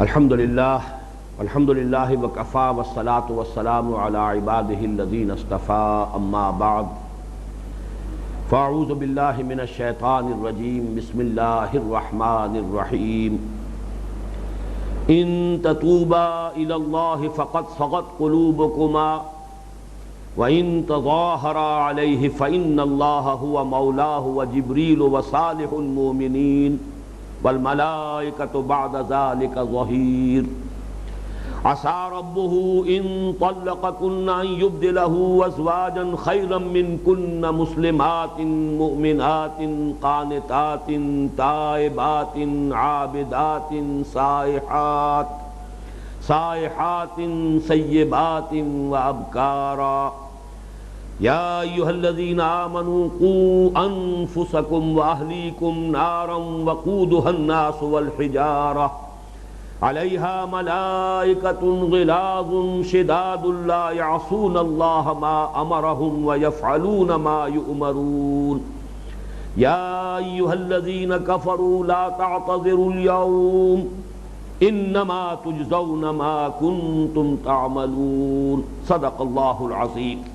الحمدللہ وکفا والصلاة والسلام علی عبادہ الذین اصطفى اما بعد فاعوذ باللہ من الشیطان الرجیم بسم اللہ الرحمن الرحیم ان تتوبا الی اللہ فقد صغت قلوبکما وَإِن تَظَاهَرَا عَلَيْهِ فَإِنَّ اللَّهَ هُوَ مَوْلَاهُ وَجِبْرِيلُ وَصَالِحُ الْمُؤْمِنِينَ وَالْمَلَائِكَةُ بَعْدَ ذَلِكَ ظَهِيرٌ عَسَى رَبُّهُ إِن طَلَّقَكُنَّ أَن يُبْدِلَهُ أَزْوَاجًا خَيْرًا مِّنكُنَّ مُسْلِمَاتٍ مُؤْمِنَاتٍ قَانِتَاتٍ تَائِبَاتٍ عَابِدَاتٍ سائحات سیبات وأبكارا یا ایہا الذین آمنوا قوا انفسکم واہلیکم نارا وقودها الناس والحجارہ علیہا ملائکۃ غلاظ شداد لا یعصون اللہ ما امرہم ویفعلون ما یؤمرون یا ایہا الذین کفروا لا تعتذروا اليوم انما تجزون ما کنتم تعملون صدق اللہ العظیم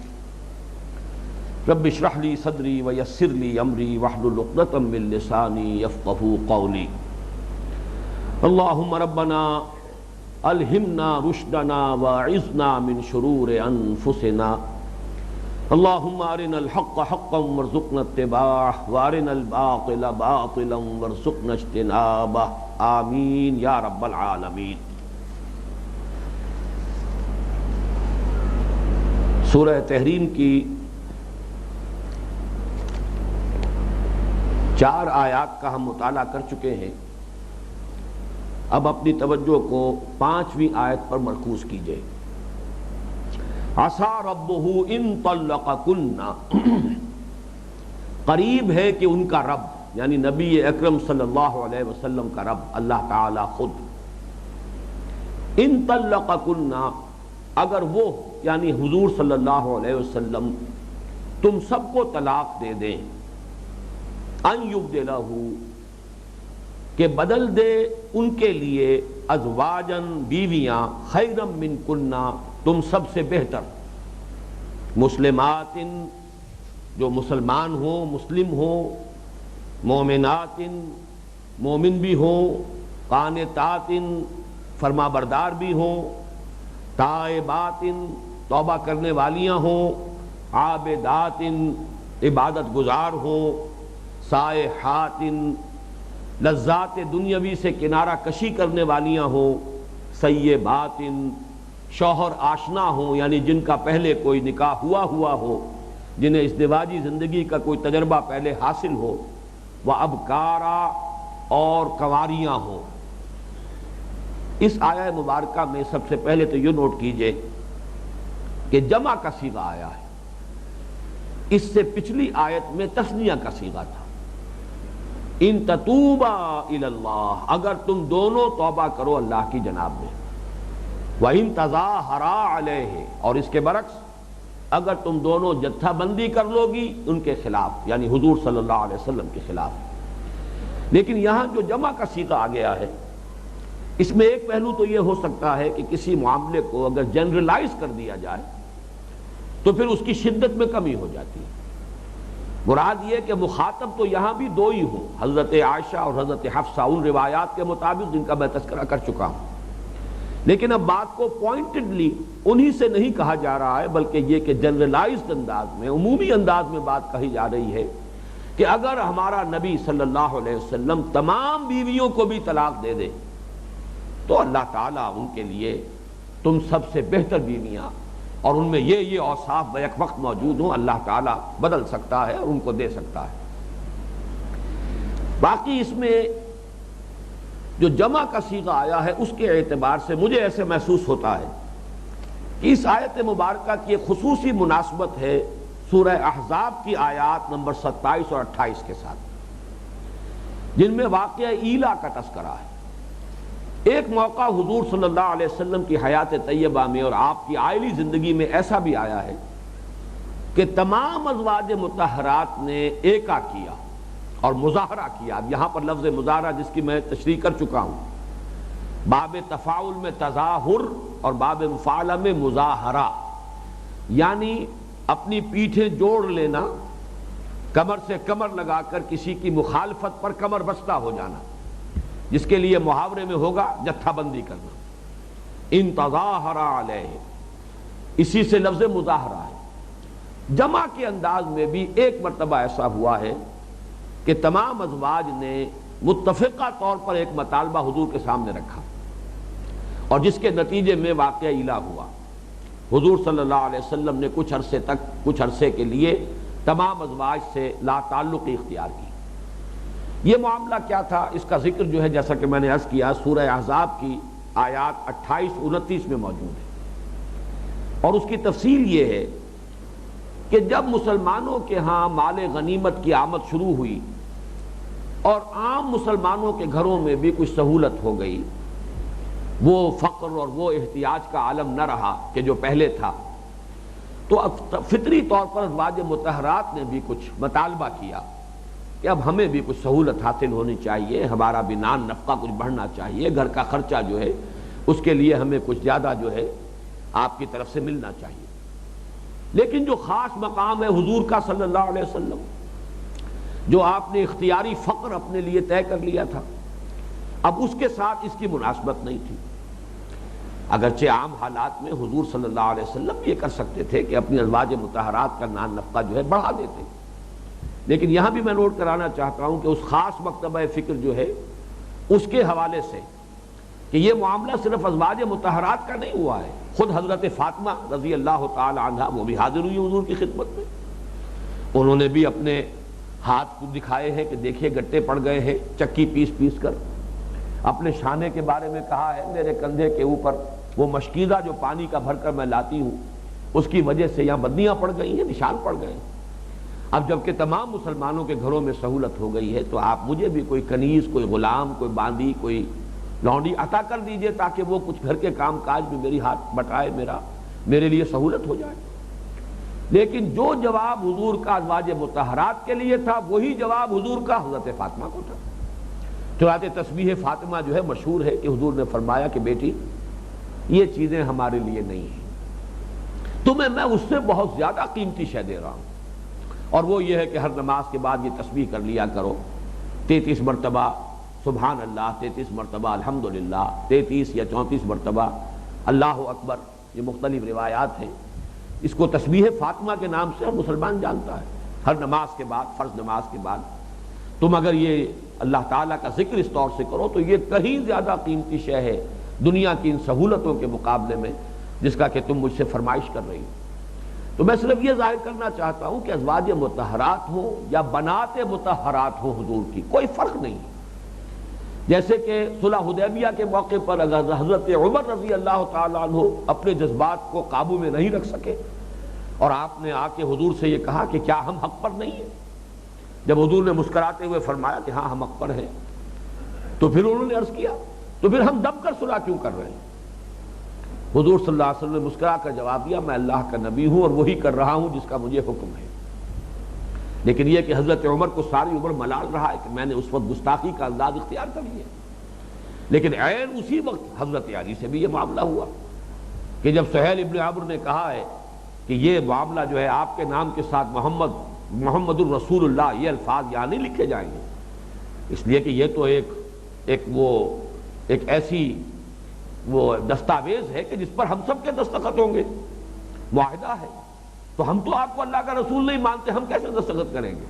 رب اشرح لی صدری ویسر لی امری واحلل عقدۃ من لسانی یفقہوا قولی اللہم ربنا الہمنا رشدنا واعذنا من شرور انفسنا اللہم ارنا الحق حقا وارزقنا اتباعہ وارنا الباطل باطلا وارزقنا اجتنابہ آمین یا رب العالمین۔ سورہ تحریم کی 4 آیات کا ہم مطالعہ کر چکے ہیں۔ اب اپنی توجہ کو 5ویں آیت پر مرکوز کیجئے۔ عسیٰ ربہ ان طلقکن، قریب ہے کہ ان کا رب یعنی نبی اکرم صلی اللہ علیہ وسلم کا رب اللہ تعالی خود ان طلقکن، اگر وہ یعنی حضور صلی اللہ علیہ وسلم تم سب کو طلاق دے دیں، ان یبدلہ کہ بدل دے ان کے لیے ازواجن بیویاں خیرا منکن تم سب سے بہتر، مسلمات جو مسلمان ہوں مسلم ہوں، مومنات مومن بھی ہوں، قانتات فرما بردار بھی ہوں، تائبات توبہ کرنے والیاں ہوں، عابدات عبادت گزار ہوں، سائحات لذات دنیاوی سے کنارہ کشی کرنے والیاں ہوں، سیبات شوہر آشنا ہوں یعنی جن کا پہلے کوئی نکاح ہوا ہو، جنہیں ازدواجی زندگی کا کوئی تجربہ پہلے حاصل ہو، وَأَبْكَارًا اور کنواریاں ہوں۔ اس آیہ مبارکہ میں سب سے پہلے تو یہ نوٹ کیجئے کہ جمع کا صیغہ آیا ہے، اس سے پچھلی آیت میں تثنیہ کا صیغہ تھا۔ ان تتوبا الی اللہ، اگر تم دونوں توبہ کرو اللہ کی جناب میں، وَإِن تَظَاهَرَا عَلَيْهِ اور اس کے برعکس اگر تم دونوں جتھا بندی کر لو گی ان کے خلاف یعنی حضور صلی اللہ علیہ وسلم کے خلاف۔ لیکن یہاں جو جمع کا صیغہ آ گیا ہے اس میں ایک پہلو تو یہ ہو سکتا ہے کہ کسی معاملے کو اگر جنرلائز کر دیا جائے تو پھر اس کی شدت میں کمی ہو جاتی ہے۔ مراد یہ کہ مخاطب تو یہاں بھی 2 ہی ہوں، حضرت عائشہ اور حضرت حفصہ ان روایات کے مطابق جن کا میں تذکرہ کر چکا ہوں، لیکن اب بات کو پوائنٹڈلی انہی سے نہیں کہا جا رہا ہے بلکہ یہ کہ جنرلائزڈ انداز میں عمومی انداز میں بات کہی جا رہی ہے کہ اگر ہمارا نبی صلی اللہ علیہ وسلم تمام بیویوں کو بھی طلاق دے دے تو اللہ تعالیٰ ان کے لیے تم سب سے بہتر بیویاں اور ان میں یہ اوصاف بیک وقت موجود ہوں اللہ تعالیٰ بدل سکتا ہے اور ان کو دے سکتا ہے۔ باقی اس میں جو جمع کا صیغہ آیا ہے اس کے اعتبار سے مجھے ایسے محسوس ہوتا ہے کہ اس آیت مبارکہ کی ایک خصوصی مناسبت ہے سورہ احزاب کی آیات نمبر 27 اور 28 کے ساتھ، جن میں واقعہ ایلا کا تذکرہ ہے۔ ایک موقع حضور صلی اللہ علیہ وسلم کی حیات طیبہ میں اور آپ کی عائلی زندگی میں ایسا بھی آیا ہے کہ تمام ازواج مطہرات نے ایکا کیا اور مظاہرہ کیا۔ اب یہاں پر لفظ مظاہرہ جس کی میں تشریح کر چکا ہوں باب تفاعل میں تظاہر اور باب مفاعلہ میں مظاہرہ، یعنی اپنی پیٹھیں جوڑ لینا، کمر سے کمر لگا کر کسی کی مخالفت پر کمر بستہ ہو جانا، جس کے لیے محاورے میں ہوگا جتھا بندی کرنا، ان تظاہر علیہ، اسی سے لفظ مظاہرہ ہے۔ جمع کے انداز میں بھی ایک مرتبہ ایسا ہوا ہے کہ تمام ازواج نے متفقہ طور پر ایک مطالبہ حضور کے سامنے رکھا، اور جس کے نتیجے میں واقعہ ایلا ہوا۔ حضور صلی اللہ علیہ وسلم نے کچھ عرصے کے لیے تمام ازواج سے لا تعلقی اختیار کی۔ یہ معاملہ کیا تھا، اس کا ذکر جو ہے جیسا کہ میں نے عرض کیا سورہ احزاب کی آیات 28-29 میں موجود ہے، اور اس کی تفصیل یہ ہے کہ جب مسلمانوں کے ہاں مال غنیمت کی آمد شروع ہوئی اور عام مسلمانوں کے گھروں میں بھی کچھ سہولت ہو گئی، وہ فقر اور وہ احتیاج کا عالم نہ رہا کہ جو پہلے تھا، تو فطری طور پر ازواج مطہرات نے بھی کچھ مطالبہ کیا کہ اب ہمیں بھی کچھ سہولت حاصل ہونی چاہیے، ہمارا بھی نان نفقہ کچھ بڑھنا چاہیے، گھر کا خرچہ جو ہے اس کے لیے ہمیں کچھ زیادہ جو ہے آپ کی طرف سے ملنا چاہیے۔ لیکن جو خاص مقام ہے حضور کا صلی اللہ علیہ وسلم، جو آپ نے اختیاری فقر اپنے لیے طے کر لیا تھا، اب اس کے ساتھ اس کی مناسبت نہیں تھی۔ اگرچہ عام حالات میں حضور صلی اللہ علیہ وسلم یہ کر سکتے تھے کہ اپنی ازواج مطہرات کا نان نفقہ جو ہے بڑھا دیتے، لیکن یہاں بھی میں نوٹ کرانا چاہتا ہوں کہ اس خاص مکتبہ فکر جو ہے اس کے حوالے سے کہ یہ معاملہ صرف ازواج مطہرات کا نہیں ہوا ہے، خود حضرت فاطمہ رضی اللہ تعالی عنہا وہ بھی حاضر ہوئی حضور کی خدمت میں، انہوں نے بھی اپنے ہاتھ کو دکھائے ہیں کہ دیکھیے گٹے پڑ گئے ہیں چکی پیس پیس کر، اپنے شانے کے بارے میں کہا ہے میرے کندھے کے اوپر وہ مشکیزہ جو پانی کا بھر کر میں لاتی ہوں اس کی وجہ سے یہاں بدنیاں پڑ گئی ہیں، نشان پڑ گئے ہیں۔ اب جبکہ تمام مسلمانوں کے گھروں میں سہولت ہو گئی ہے تو آپ مجھے بھی کوئی کنیز، کوئی غلام، کوئی باندی، کوئی لونڈی عطا کر دیجئے تاکہ وہ کچھ گھر کے کام کاج بھی میری ہاتھ بٹائے، میرے لیے سہولت ہو جائے۔ لیکن جو جواب حضور کا ازواج مطہرات کے لیے تھا وہی جواب حضور کا حضرت فاطمہ کو تھا۔ چنانچہ تسبیح فاطمہ جو ہے مشہور ہے کہ حضور نے فرمایا کہ بیٹی یہ چیزیں ہمارے لیے نہیں ہیں، تمہیں میں اس سے بہت زیادہ قیمتی شے دے رہا ہوں، اور وہ یہ ہے کہ ہر نماز کے بعد یہ تسبیح کر لیا کرو، 33 مرتبہ سبحان اللہ، 33 مرتبہ الحمدللہ، 33 یا 34 مرتبہ اللہ اکبر، یہ مختلف روایات ہیں۔ اس کو تسبیح فاطمہ کے نام سے ہر مسلمان جانتا ہے۔ ہر نماز کے بعد، فرض نماز کے بعد تم اگر یہ اللہ تعالیٰ کا ذکر اس طور سے کرو تو یہ کہیں زیادہ قیمتی شے ہے دنیا کی ان سہولتوں کے مقابلے میں جس کا کہ تم مجھ سے فرمائش کر رہی ہو۔ تو میں صرف یہ ظاہر کرنا چاہتا ہوں کہ ازواج مطہرات ہوں یا بنات مطہرات ہوں حضور کی کوئی فرق نہیں ہے۔ جیسے کہ صلح حدیبیہ کے موقع پر اگر حضرت عمر رضی اللہ تعالیٰ عنہ اپنے جذبات کو قابو میں نہیں رکھ سکے اور آپ نے آ کے حضور سے یہ کہا کہ کیا ہم حق پر نہیں ہیں، جب حضور نے مسکراتے ہوئے فرمایا کہ ہاں ہم حق پر ہیں، تو پھر انہوں نے عرض کیا تو پھر ہم دب کر صلح کیوں کر رہے ہیں؟ حضور صلی اللہ علیہ وسلم نے مسکرا کر جواب دیا میں اللہ کا نبی ہوں اور وہی کر رہا ہوں جس کا مجھے حکم ہے۔ لیکن یہ کہ حضرت عمر کو ساری عمر ملال رہا ہے کہ میں نے اس وقت گستاخی کا انداز اختیار کر لیا، لیکن عین اسی وقت حضرت علی سے بھی یہ معاملہ ہوا کہ جب سہیل ابن عمرو نے کہا ہے کہ یہ معاملہ جو ہے آپ کے نام کے ساتھ محمد الرسول اللہ یہ الفاظ یہاں نہیں لکھے جائیں گے، اس لیے کہ یہ تو ایک ایسی وہ دستاویز ہے کہ جس پر ہم سب کے دستخط ہوں گے، معاہدہ ہے، تو ہم تو آپ کو اللہ کا رسول نہیں مانتے، ہم کیسے دستخط کریں گے؟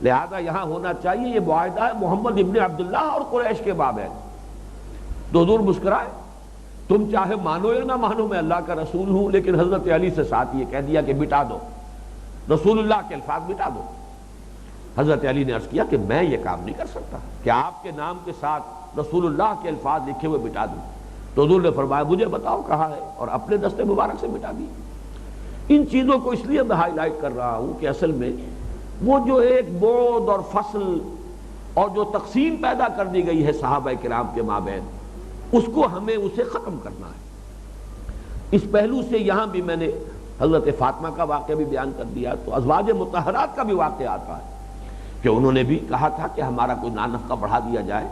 لہذا یہاں ہونا چاہیے یہ معاہدہ ہے محمد ابن عبداللہ اور قریش کے مابین۔ تو حضور مسکرائے، تم چاہے مانو یا نہ مانو میں اللہ کا رسول ہوں، لیکن حضرت علی سے ساتھ یہ کہہ دیا کہ مٹا دو، رسول اللہ کے الفاظ مٹا دو۔ حضرت علی نے عرض کیا کہ میں یہ کام نہیں کر سکتا کہ آپ کے نام کے ساتھ رسول اللہ کے الفاظ لکھے ہوئے مٹا دوں۔ تو حضور نے فرمایا مجھے بتاؤ کہاں ہے، اور اپنے دست مبارک سے مٹا دی۔ ان چیزوں کو اس لیے میں ہائی لائٹ کر رہا ہوں کہ اصل میں وہ جو ایک بعد اور فصل اور جو تقسیم پیدا کر دی گئی ہے صحابہ کرام کے مابین، اس کو ہمیں اسے ختم کرنا ہے۔ اس پہلو سے یہاں بھی میں نے حضرت فاطمہ کا واقعہ بھی بیان کر دیا، تو ازواج مطہرات کا بھی واقعہ آتا ہے کہ انہوں نے بھی کہا تھا کہ ہمارا کوئی نان نفقہ بڑھا دیا جائے۔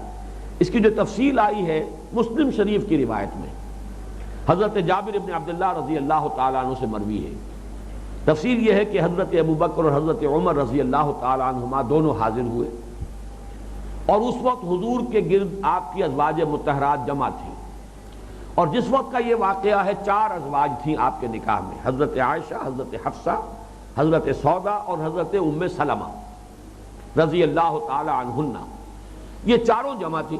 اس کی جو تفصیل آئی ہے مسلم شریف کی روایت میں، حضرت جابر بن عبداللہ رضی اللہ تعالیٰ عنہ سے مروی ہے۔ تفصیل یہ ہے کہ حضرت ابوبکر اور حضرت عمر رضی اللہ تعالیٰ عنہما دونوں حاضر ہوئے، اور اس وقت حضور کے گرد آپ کی ازواج مطہرات جمع تھیں، اور جس وقت کا یہ واقعہ ہے 4 ازواج تھیں آپ کے نکاح میں، حضرت عائشہ، حضرت حفصہ، حضرت سودا اور حضرت ام سلمہ رضی اللہ تعالی عنہن۔ یہ چاروں جمع تھیں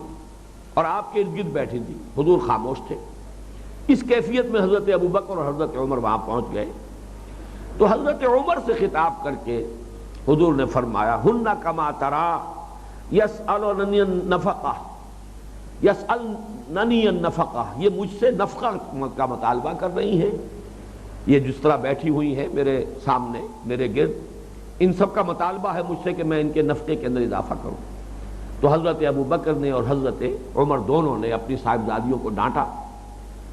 اور آپ کے ارد گرد بیٹھی تھی، حضور خاموش تھے۔ اس کیفیت میں حضرت ابوبکر اور حضرت عمر وہاں پہنچ گئے تو حضرت عمر سے خطاب کر کے حضور نے فرمایا ہن کما ترا یسألننی النفقہ، یسألننی النفقہ، یہ مجھ سے نفقہ کا مطالبہ کر رہی ہیں، یہ جس طرح بیٹھی ہوئی ہیں میرے سامنے میرے گرد، ان سب کا مطالبہ ہے مجھ سے کہ میں ان کے نفقے کے اندر اضافہ کروں۔ تو حضرت ابوبکر نے اور حضرت عمر دونوں نے اپنی صاحبزادیوں کو ڈانٹا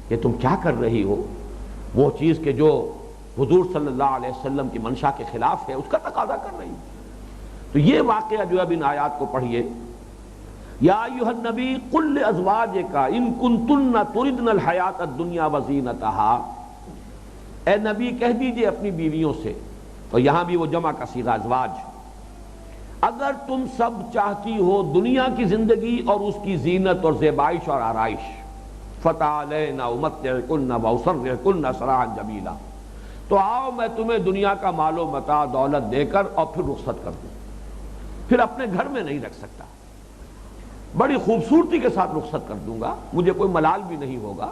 کہ تم کیا کر رہی ہو، وہ چیز کہ جو حضور صلی اللہ علیہ وسلم کی منشا کے خلاف ہے اس کا تقاضا کر رہی ہو۔ تو یہ واقعہ جو اب ان آیات کو پڑھیے، یا ایھا النبی قل لازواجک ان کنتن تردن الحیات الدنیا وزینتہا، اے نبی کہہ دیجئے اپنی بیویوں سے، اور یہاں بھی وہ جمع کا صیغہ ازواج، اگر تم سب چاہتی ہو دنیا کی زندگی اور اس کی زینت اور زیبائش اور آرائش، فتعالین امتعکن واسرحکن سراحا جمیلا، تو آؤ میں تمہیں دنیا کا مال و متاع دولت دے کر اور پھر رخصت کر دوں، پھر اپنے گھر میں نہیں رکھ سکتا، بڑی خوبصورتی کے ساتھ رخصت کر دوں گا، مجھے کوئی ملال بھی نہیں ہوگا۔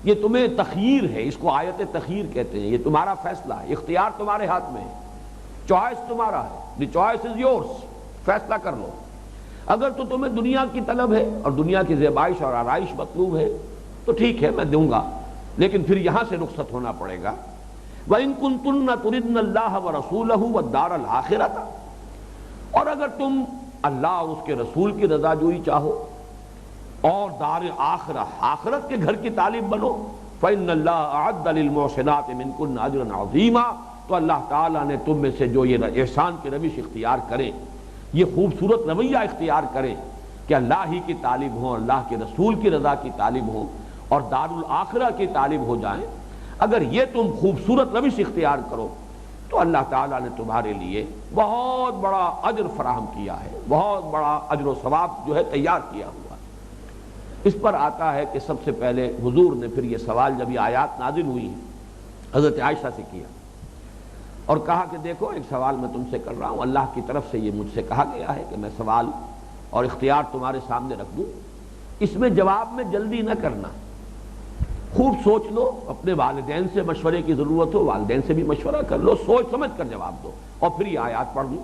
یہ تمہیں تخییر ہے، اس کو آیت تخییر کہتے ہیں، یہ تمہارا فیصلہ ہے، اختیار تمہارے ہاتھ میں ہے، چوائس تمہارا ہے، دی چوائس از یورس، فیصلہ کر لو۔ اگر تو تمہیں دنیا کی طلب ہے اور دنیا کی زیبائش اور آرائش مطلوب ہے تو ٹھیک ہے میں دوں گا، لیکن پھر یہاں سے رخصت ہونا پڑے گا۔ وَإِن كُنتُنَّ تُرِدْنَ اللَّهَ وَرَسُولَهُ وَالدَّارَ الْآخِرَةَ، اور اگر تم اللہ اور اس کے رسول کی رضا جوئی چاہو اور دار آخرہ، آخرت کے گھر کی طالب بنو، فَإِنَّ اللَّهَ أَعَدَّ لِلْمُحْسِنَاتِ مِنكُنَّ أَجْرًا عَظِيمًا، تو اللہ تعالیٰ نے تم میں سے جو یہ احسان کی روش اختیار کریں، یہ خوبصورت رویہ اختیار کریں کہ اللہ ہی کی طالب ہوں، اللہ کے رسول کی رضا کی طالب ہوں اور دار الآخرہ کی طالب ہو جائیں، اگر یہ تم خوبصورت روش اختیار کرو تو اللہ تعالیٰ نے تمہارے لیے بہت بڑا اجر فراہم کیا ہے، بہت بڑا اجر و ثواب جو ہے تیار کیا ہوا ہے۔ اس پر آتا ہے کہ سب سے پہلے حضور نے پھر یہ سوال جب یہ آیات نازل ہوئی حضرت عائشہ سے کیا اور کہا کہ دیکھو ایک سوال میں تم سے کر رہا ہوں، اللہ کی طرف سے یہ مجھ سے کہا گیا ہے کہ میں سوال اور اختیار تمہارے سامنے رکھ دوں، اس میں جواب میں جلدی نہ کرنا، خوب سوچ لو، اپنے والدین سے مشورے کی ضرورت ہو والدین سے بھی مشورہ کر لو، سوچ سمجھ کر جواب دو اور پھر یہ آیات پڑھ دو۔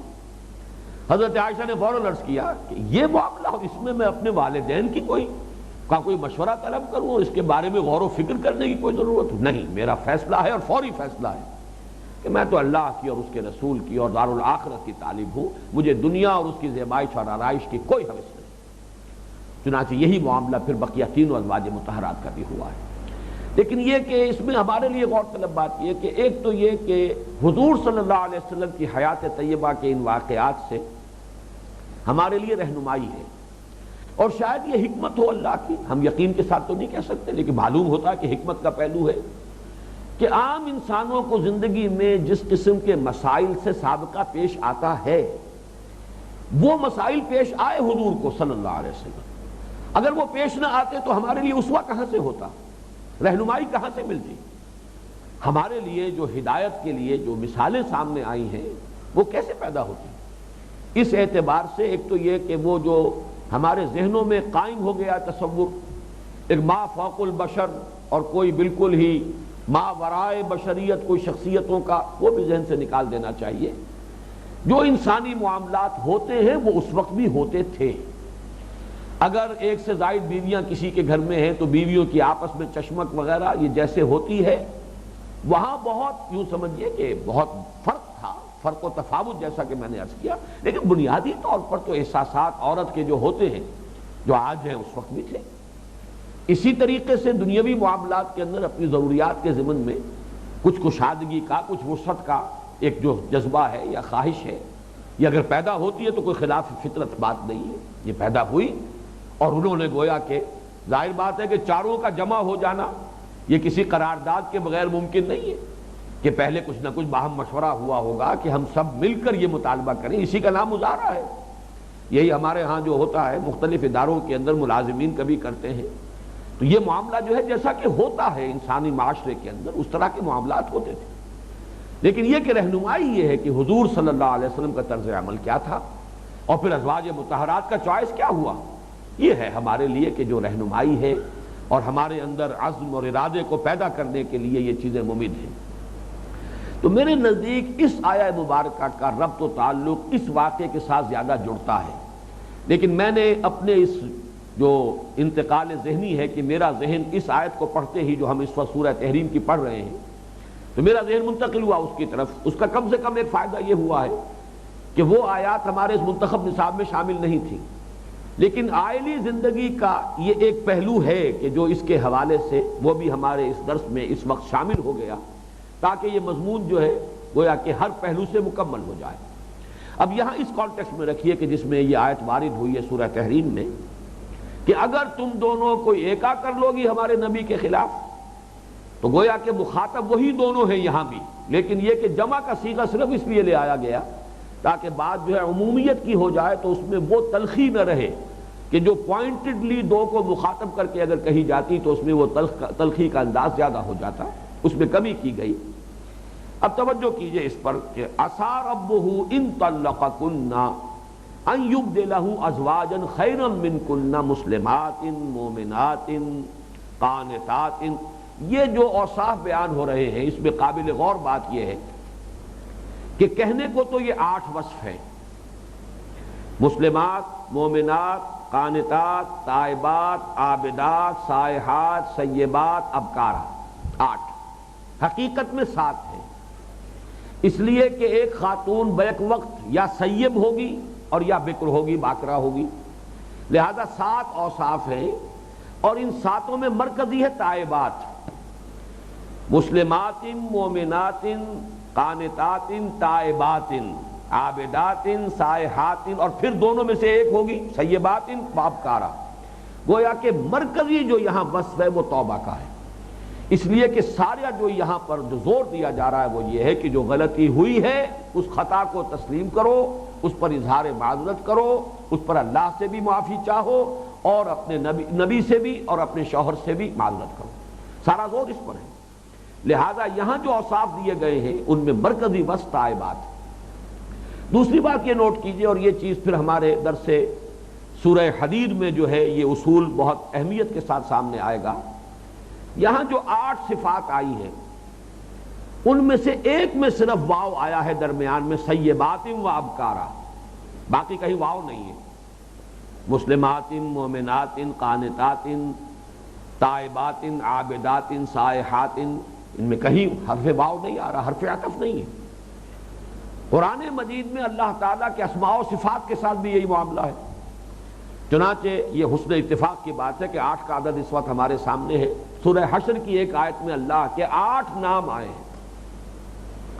حضرت عائشہ نے فوراً عرض کیا کہ یہ معاملہ، اس میں اپنے والدین کی کوئی مشورہ طلب کروں اور اس کے بارے میں غور و فکر کرنے کی کوئی ضرورت نہیں، میرا فیصلہ ہے اور فوری فیصلہ ہے کہ میں تو اللہ کی اور اس کے رسول کی اور دار الآخرت کی طالب ہوں، مجھے دنیا اور اس کی زیبائش اور آرائش کی کوئی حوث نہیں۔ چنانچہ یہی معاملہ پھر بقیہ تینوں ازواج مطہرات کا بھی ہوا ہے۔ لیکن یہ کہ اس میں ہمارے لیے غور طلب بات یہ کہ ایک تو یہ کہ حضور صلی اللہ علیہ وسلم کی حیات طیبہ کے ان واقعات سے ہمارے لیے رہنمائی ہے، اور شاید یہ حکمت ہو اللہ کی، ہم یقین کے ساتھ تو نہیں کہہ سکتے لیکن معلوم ہوتا ہے کہ حکمت کا پہلو ہے کہ عام انسانوں کو زندگی میں جس قسم کے مسائل سے سابقہ پیش آتا ہے وہ مسائل پیش آئے حضور کو صلی اللہ علیہ وسلم، اگر وہ پیش نہ آتے تو ہمارے لیے اسوہ کہاں سے ہوتا، رہنمائی کہاں سے ملتی؟ ہمارے لیے جو ہدایت کے لیے جو مثالیں سامنے آئی ہیں وہ کیسے پیدا ہوتی؟ اس اعتبار سے ایک تو یہ کہ وہ جو ہمارے ذہنوں میں قائم ہو گیا تصور ایک ما فوق البشر اور کوئی بالکل ہی ما ورائے بشریت کوئی شخصیتوں کا، وہ بھی ذہن سے نکال دینا چاہیے۔ جو انسانی معاملات ہوتے ہیں وہ اس وقت بھی ہوتے تھے، اگر ایک سے زائد بیویاں کسی کے گھر میں ہیں تو بیویوں کی آپس میں چشمک وغیرہ یہ جیسے ہوتی ہے، وہاں بہت یوں سمجھیے کہ بہت فرق تھا، فرق و تفاوت جیسا کہ میں نے عرض کیا، لیکن بنیادی طور پر تو احساسات عورت کے جو ہوتے ہیں جو آج ہیں اس وقت بھی تھے۔ اسی طریقے سے دنیاوی معاملات کے اندر اپنی ضروریات کے ضمن میں کچھ کشادگی کا، کچھ وسعت کا ایک جو جذبہ ہے یا خواہش ہے، یہ اگر پیدا ہوتی ہے تو کوئی خلاف فطرت بات نہیں ہے، یہ پیدا ہوئی اور انہوں نے گویا کہ ظاہر بات ہے کہ چاروں کا جمع ہو جانا یہ کسی قرارداد کے بغیر ممکن نہیں ہے کہ پہلے کچھ نہ کچھ باہم مشورہ ہوا ہوگا کہ ہم سب مل کر یہ مطالبہ کریں، اسی کا نام مظاہرہ ہے۔ یہی ہمارے ہاں جو ہوتا ہے مختلف اداروں کے اندر ملازمین کبھی کرتے ہیں، تو یہ معاملہ جو ہے جیسا کہ ہوتا ہے انسانی معاشرے کے اندر اس طرح کے معاملات ہوتے تھے، لیکن یہ کہ رہنمائی یہ ہے کہ حضور صلی اللہ علیہ وسلم کا طرز عمل کیا تھا اور پھر ازواج مطہرات کا چوائس کیا ہوا، یہ ہے ہمارے لیے کہ جو رہنمائی ہے اور ہمارے اندر عزم اور ارادے کو پیدا کرنے کے لیے یہ چیزیں ممید ہیں۔ تو میرے نزدیک اس آیہ مبارکہ کا ربط و تعلق اس واقعے کے ساتھ زیادہ جڑتا ہے، لیکن میں نے اپنے اس جو انتقال ذہنی ہے کہ میرا ذہن اس آیت کو پڑھتے ہی جو ہم اس وقت سورہ تحریم کی پڑھ رہے ہیں تو میرا ذہن منتقل ہوا اس کی طرف۔ اس کا کم سے کم ایک فائدہ یہ ہوا ہے کہ وہ آیات ہمارے اس منتخب نصاب میں شامل نہیں تھی، لیکن عائلی زندگی کا یہ ایک پہلو ہے کہ جو اس کے حوالے سے وہ بھی ہمارے اس درس میں اس وقت شامل ہو گیا تاکہ یہ مضمون جو ہے گویا کہ ہر پہلو سے مکمل ہو جائے۔ اب یہاں اس کانٹیکسٹ میں رکھیے کہ جس میں یہ آیت وارد ہوئی ہے سورہ تحریم میں کہ اگر تم دونوں کوئی ایکا کر لو گی ہمارے نبی کے خلاف، تو گویا کہ مخاطب وہی دونوں ہیں یہاں بھی، لیکن یہ کہ جمع کا صیغہ صرف اس لیے لے آیا گیا تاکہ بات جو ہے عمومیت کی ہو جائے تو اس میں وہ تلخی نہ رہے کہ جو پوائنٹڈلی دو کو مخاطب کر کے اگر کہی جاتی تو اس میں وہ تلخی کا انداز زیادہ ہو جاتا، اس میں کمی کی گئی۔ اب توجہ کیجئے اس پر کہ عسیٰ ربہ ان طلقکن ان یبدلہ ازواجا خیرا منکن مسلمات مومنات قانتات، یہ جو اوصاف بیان ہو رہے ہیں اس میں قابل غور بات یہ ہے کہ کہنے کو تو یہ 8 وصف ہیں، مسلمات، مومنات، قانتات، تائبات، عابدات، سائحات، سیبات، ابکارات، 8، حقیقت میں 7 ہیں، اس لیے کہ ایک خاتون بیک وقت یا سیب ہوگی اور یا بکر ہوگی، باکرہ ہوگی، لہذا 7 اوصاف ہیں، اور ان 7 میں مرکزی ہے تائبات، مسلمات، مومنات، قانتات، تائبات، عابدات، سائحات، اور پھر دونوں میں سے ایک ہوگی سیبات، بابکارہ۔ گویا کہ مرکزی جو یہاں وصف ہے وہ توبہ کا ہے، اس لیے کہ سارا جو یہاں پر جو زور دیا جا رہا ہے وہ یہ ہے کہ جو غلطی ہوئی ہے اس خطا کو تسلیم کرو، اس پر اظہار معذرت کرو، اس پر اللہ سے بھی معافی چاہو اور اپنے نبی سے بھی اور اپنے شوہر سے بھی معذرت کرو، سارا زور اس پر ہے۔ لہذا یہاں جو اوصاف دیے گئے ہیں ان میں مرکزی وصف تائبات ہے۔ دوسری بات یہ نوٹ کیجئے، اور یہ چیز پھر ہمارے درس سورہ حدید میں جو ہے یہ اصول بہت اہمیت کے ساتھ سامنے آئے گا، یہاں جو 8 صفات آئی ہیں ان میں سے ایک میں صرف واو آیا ہے درمیان میں، سیبات و ابکارہ، باقی کہیں واو نہیں ہے، مسلمات، مومنات، قانتات، تائبات، عابدات، سائحات، ان میں کہیں حرف واو نہیں آ رہا، حرف عطف نہیں ہے۔ قرآن مجید میں اللہ تعالیٰ کے اسماء و صفات کے ساتھ بھی یہی معاملہ ہے، چنانچہ یہ حسن اتفاق کی بات ہے کہ 8 کا عدد اس وقت ہمارے سامنے ہے۔ سورہ حشر کی ایک آیت میں اللہ کے 8 نام آئے ہیں،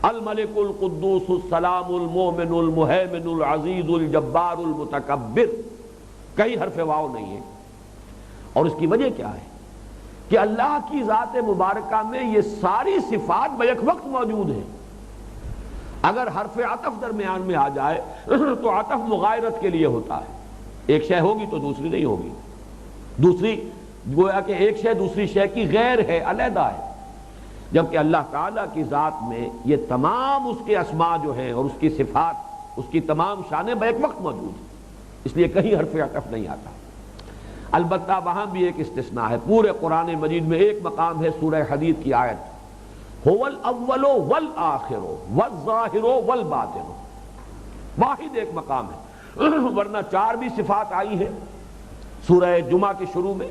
الملک القدوس السلام المومن المہیمن العزیز الجبار المتکبر، کئی حرف واو نہیں ہے، اور اس کی وجہ کیا ہے کہ اللہ کی ذات مبارکہ میں یہ ساری صفات بیک وقت موجود ہیں۔ اگر حرف عطف درمیان میں آ جائے تو عطف مغایرت کے لیے ہوتا ہے، ایک شے ہوگی تو دوسری نہیں ہوگی، دوسری گویا کہ ایک شے دوسری شے کی غیر ہے، علیحدہ ہے، جبکہ اللہ تعالیٰ کی ذات میں یہ تمام اس کے اسماء جو ہیں اور اس کی صفات، اس کی تمام شانیں بیک وقت موجود ہیں، اس لیے کہیں حرف عطف نہیں آتا۔ البتہ وہاں بھی ایک استثناء ہے، پورے قرآن مجید میں ایک مقام ہے سورہ حدید کی آیت، هو الاول والآخر والظاہر والباطن، واحد ایک مقام ہے، ورنہ 4 بھی صفات آئی ہیں سورہ جمعہ کے شروع میں،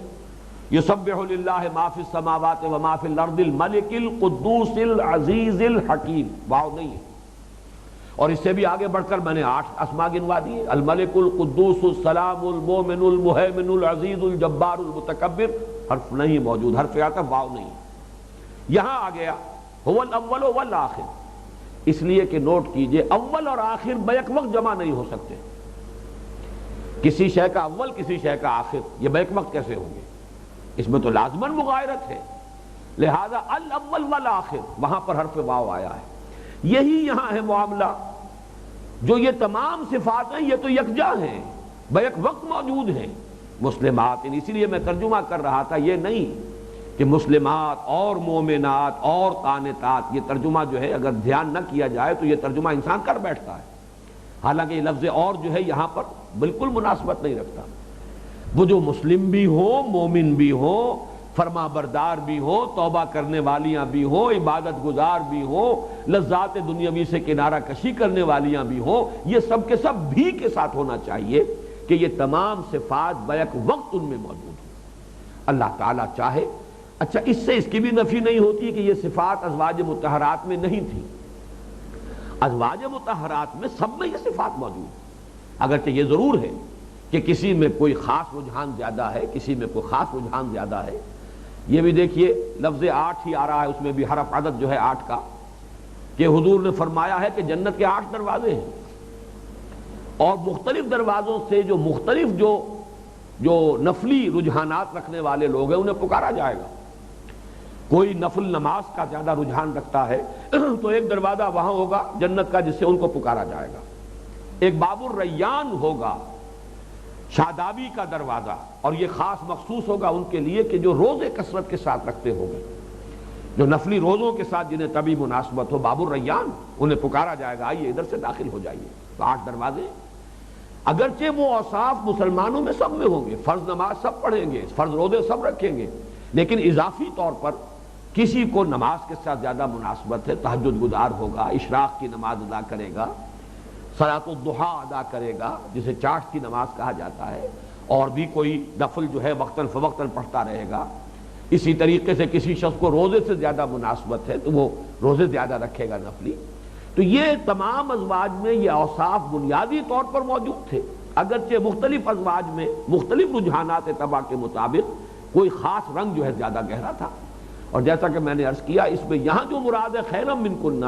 یسبح للہ ما فی السماوات وما فی الارض الملک القدوس العزیز الحکیم، واو نہیں ہے، اور اس سے بھی آگے بڑھ کر میں نے 8 اسماء گنوا دیے، الملک القدوس السلام المومن المہیمن العزیز الجبار المتکبر، حرف نہیں موجود، حرف عطف واو نہیں، یہاں آ گیا هو الاول والآخر، اس لیے کہ نوٹ کیجئے اول اور آخر بیک وقت جمع نہیں ہو سکتے، کسی شے کا اول کسی شے کا آخر، یہ بیک وقت کیسے ہوں گے؟ اس میں تو لازماً مغایرت ہے، لہذا الاول والآخر وہاں پر حرف واو آیا ہے۔ یہی یہاں ہے معاملہ، جو یہ تمام صفات ہیں یہ تو یکجا ہیں، بیک وقت موجود ہیں مسلمات، اسی لیے میں ترجمہ کر رہا تھا، یہ نہیں کہ مسلمات اور مومنات اور قانتات، یہ ترجمہ جو ہے اگر دھیان نہ کیا جائے تو یہ ترجمہ انسان کر بیٹھتا ہے، حالانکہ یہ لفظ اور جو ہے یہاں پر بالکل مناسبت نہیں رکھتا۔ وہ جو مسلم بھی ہو، مومن بھی ہو، فرما بردار بھی ہو، توبہ کرنے والیاں بھی ہو، عبادت گزار بھی ہو، لذات دنیاوی سے کنارہ کشی کرنے والیاں بھی ہو، یہ سب کے سب بھی کے ساتھ ہونا چاہیے کہ یہ تمام صفات بیک وقت ان میں موجود ہیں۔ اللہ تعالیٰ چاہے، اچھا اس سے اس کی بھی نفی نہیں ہوتی کہ یہ صفات ازواج مطہرات میں نہیں تھی، ازواج مطہرات میں سب میں یہ صفات موجود ہیں، اگرچہ یہ ضرور ہے کہ کسی میں کوئی خاص رجحان زیادہ ہے، کسی میں کوئی خاص رجحان زیادہ ہے۔ یہ بھی دیکھیے لفظ 8 ہی آ رہا ہے، اس میں بھی حرف عدد جو ہے 8 کا، کہ حضور نے فرمایا ہے کہ جنت کے 8 دروازے ہیں، اور مختلف دروازوں سے جو مختلف جو نفلی رجحانات رکھنے والے لوگ ہیں انہیں پکارا جائے گا۔ کوئی نفل نماز کا زیادہ رجحان رکھتا ہے تو ایک دروازہ وہاں ہوگا جنت کا جس سے ان کو پکارا جائے گا، ایک باب الریان ہوگا شادابی کا دروازہ، اور یہ خاص مخصوص ہوگا ان کے لیے کہ جو روزے کثرت کے ساتھ رکھتے ہوں گے، جو نفلی روزوں کے ساتھ جنہیں طبی مناسبت ہو، باب الریان، انہیں پکارا جائے گا آئیے ادھر سے داخل ہو جائیے۔ تو 8 دروازے، اگرچہ وہ اوصاف مسلمانوں میں سب میں ہوں گے، فرض نماز سب پڑھیں گے، فرض روزے سب رکھیں گے، لیکن اضافی طور پر کسی کو نماز کے ساتھ زیادہ مناسبت ہے، تہجد گزار ہوگا، اشراق کی نماز ادا کرے گا، صلاۃ الضحیٰ ادا کرے گا جسے چاش کی نماز کہا جاتا ہے، اور بھی کوئی نفل جو ہے وقتاً فوقتاً پڑھتا رہے گا۔ اسی طریقے سے کسی شخص کو روزے سے زیادہ مناسبت ہے تو وہ روزے زیادہ رکھے گا نفلی۔ تو یہ تمام ازواج میں یہ اوصاف بنیادی طور پر موجود تھے، اگرچہ مختلف ازواج میں مختلف رجحانات طبع کے مطابق کوئی خاص رنگ جو ہے زیادہ گہرا تھا۔ اور جیسا کہ میں نے عرض کیا، اس میں یہاں جو مراد ہے خیرم من کنہ،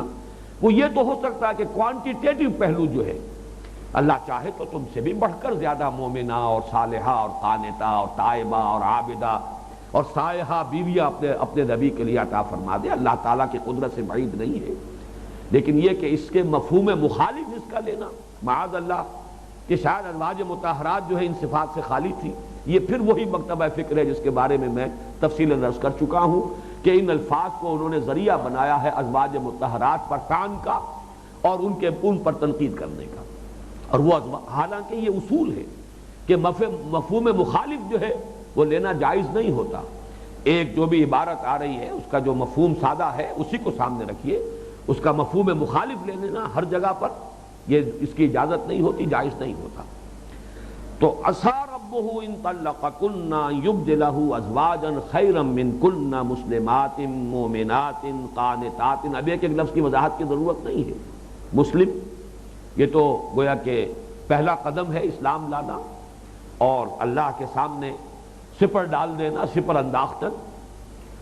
وہ یہ تو ہو سکتا ہے کہ کوانٹیٹیٹو پہلو جو ہے، اللہ چاہے تو تم سے بھی بڑھ کر زیادہ مومنہ اور صالحہ اور قانتہ اور تائبہ اور عابدہ اور سائحہ بیویاں اپنے نبی کے لیے عطا فرما دے، اللہ تعالیٰ کی قدرت سے بعید نہیں ہے، لیکن یہ کہ اس کے مفہوم مخالف اس کا لینا معاذ اللہ کہ شاید ازواج مطہرات جو ہے ان صفات سے خالی تھی، یہ پھر وہی مکتبہ فکر ہے جس کے بارے میں تفصیل عرض کر چکا ہوں کہ ان الفاظ کو انہوں نے ذریعہ بنایا ہے ازواج مطہرات پر طعن کا اور ان پر تنقید کرنے کا، اور وہ حالانکہ یہ اصول ہے کہ مفہوم مخالف جو ہے وہ لینا جائز نہیں ہوتا۔ ایک جو بھی عبارت آ رہی ہے اس کا جو مفہوم سادہ ہے اسی کو سامنے رکھیے، اس کا مفہوم مخالف لے لینا ہر جگہ پر یہ اس کی اجازت نہیں ہوتی، جائز نہیں ہوتا۔ تو عسیٰ ربہ ان طلقکن یبدلہ ازواجا خیرا منکن مسلمات مومنات قانتات۔ اب ایک لفظ کی وضاحت کی ضرورت نہیں ہے۔ مسلم یہ تو گویا کہ پہلا قدم ہے اسلام لانا اور اللہ کے سامنے سپر ڈال دینا، سپر انداختن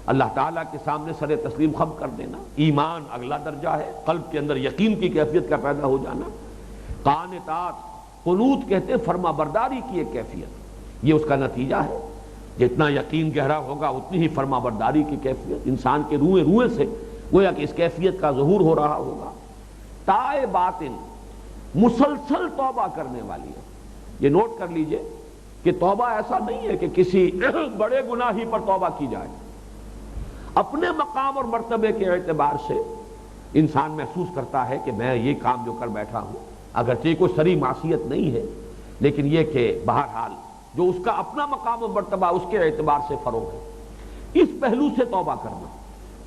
اللہ تعالیٰ کے سامنے سر تسلیم خم کر دینا۔ ایمان اگلا درجہ ہے، قلب کے اندر یقین کی کیفیت کا پیدا ہو جانا۔ قانتات، قنوت کہتے ہیں فرما برداری کی ایک کیفیت، یہ اس کا نتیجہ ہے۔ جتنا یقین گہرا ہوگا اتنی ہی فرما برداری کی کیفیت انسان کے روئے سے گویا کہ اس کیفیت کا ظہور ہو رہا ہوگا۔ تائباتن، مسلسل توبہ کرنے والی ہے۔ یہ نوٹ کر لیجئے کہ توبہ ایسا نہیں ہے کہ کسی بڑے گناہ ہی پر توبہ کی جائے، اپنے مقام اور مرتبے کے اعتبار سے انسان محسوس کرتا ہے کہ میں یہ کام جو کر بیٹھا ہوں، اگرچہ کوئی سری معصیت نہیں ہے، لیکن یہ کہ بہرحال جو اس کا اپنا مقام و مرتبہ اس کے اعتبار سے فروغ ہے، اس پہلو سے توبہ کرنا۔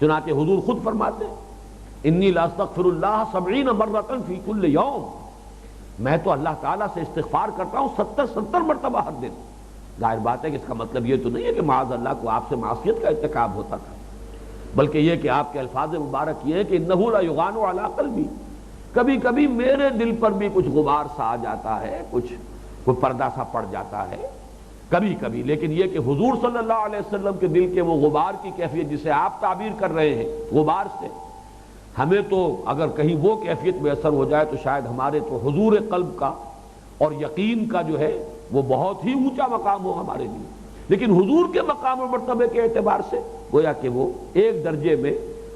چنانچہ حضور خود فرماتے ہیں انی لاستغفر اللہ 70 مرۃ فی کل یوم، میں تو اللہ تعالیٰ سے استغفار کرتا ہوں 70 مرتبہ ہر دن۔ ظاہر بات ہے کہ اس کا مطلب یہ تو نہیں ہے کہ معاذ اللہ کو آپ سے معصیت کا ارتکاب ہوتا تھا، بلکہ یہ کہ آپ کے الفاظ مبارک یہ ہے کہ انہ لا یغان علی قلبی، کبھی کبھی میرے دل پر بھی کچھ غبار سا آ جاتا ہے، کوئی پردہ سا پڑ جاتا ہے کبھی کبھی، لیکن یہ کہ حضور صلی اللہ علیہ وسلم کے دل کے وہ غبار کی کیفیت جسے آپ تعبیر کر رہے ہیں غبار سے، ہمیں تو اگر کہیں وہ کیفیت میسر ہو جائے تو شاید ہمارے تو حضور قلب کا اور یقین کا جو ہے وہ بہت ہی اونچا مقام ہو ہمارے لیے، لیکن حضور کے مقام اور مرتبے کے اعتبار سے گویا کہ وہ ایک درجے میں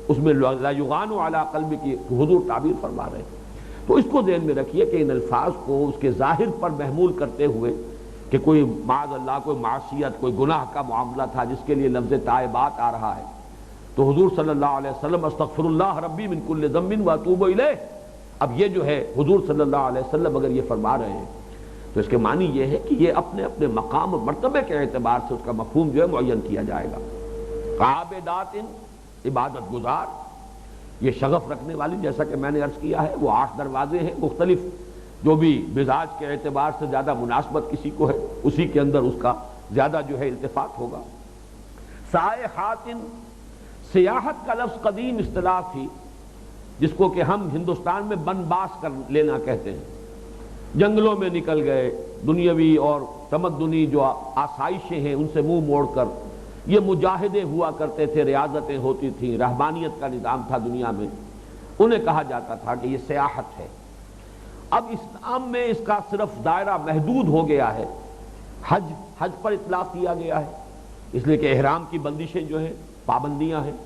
اس میں لا یغان علی قلب کی حضور تعبیر فرما رہے ہیں۔ تو اس کو ذہن میں رکھیے کہ ان الفاظ کو اس کے ظاہر پر محمول کرتے ہوئے کہ کوئی معاذ اللہ کوئی معصیت کوئی گناہ کا معاملہ تھا جس کے لیے لفظ تائبات آ رہا ہے، تو حضور صلی اللہ علیہ وسلم استغفر اللہ ربی من کل ذنب واتوب الیہ، اب یہ جو ہے حضور صلی اللہ علیہ وسلم اگر یہ فرما رہے ہیں تو اس کے معنی یہ ہے کہ یہ اپنے اپنے مقام اور مرتبے کے اعتبار سے اس کا مفہوم جو ہے معین کیا جائے گا۔ عابدات، عبادت گزار، یہ شغف رکھنے والی، جیسا کہ میں نے عرض کیا ہے وہ 8 دروازے ہیں مختلف، جو بھی مزاج کے اعتبار سے زیادہ مناسبت کسی کو ہے اسی کے اندر اس کا زیادہ جو ہے التفات ہوگا۔ سائحات، سیاحت کا لفظ قدیم اصطلاح تھی جس کو کہ ہم ہندوستان میں بن باس کر لینا کہتے ہیں، جنگلوں میں نکل گئے، دنیاوی اور تمدنی جو آسائشیں ہیں ان سے منہ موڑ کر یہ مجاہدے ہوا کرتے تھے، ریاضتیں ہوتی تھیں، رہبانیت کا نظام تھا دنیا میں، انہیں کہا جاتا تھا کہ یہ سیاحت ہے۔ اب اسلام میں اس کا صرف دائرہ محدود ہو گیا ہے، حج پر اطلاق کیا گیا ہے، اس لیے کہ احرام کی بندشیں جو ہیں پابندیاں ہیں،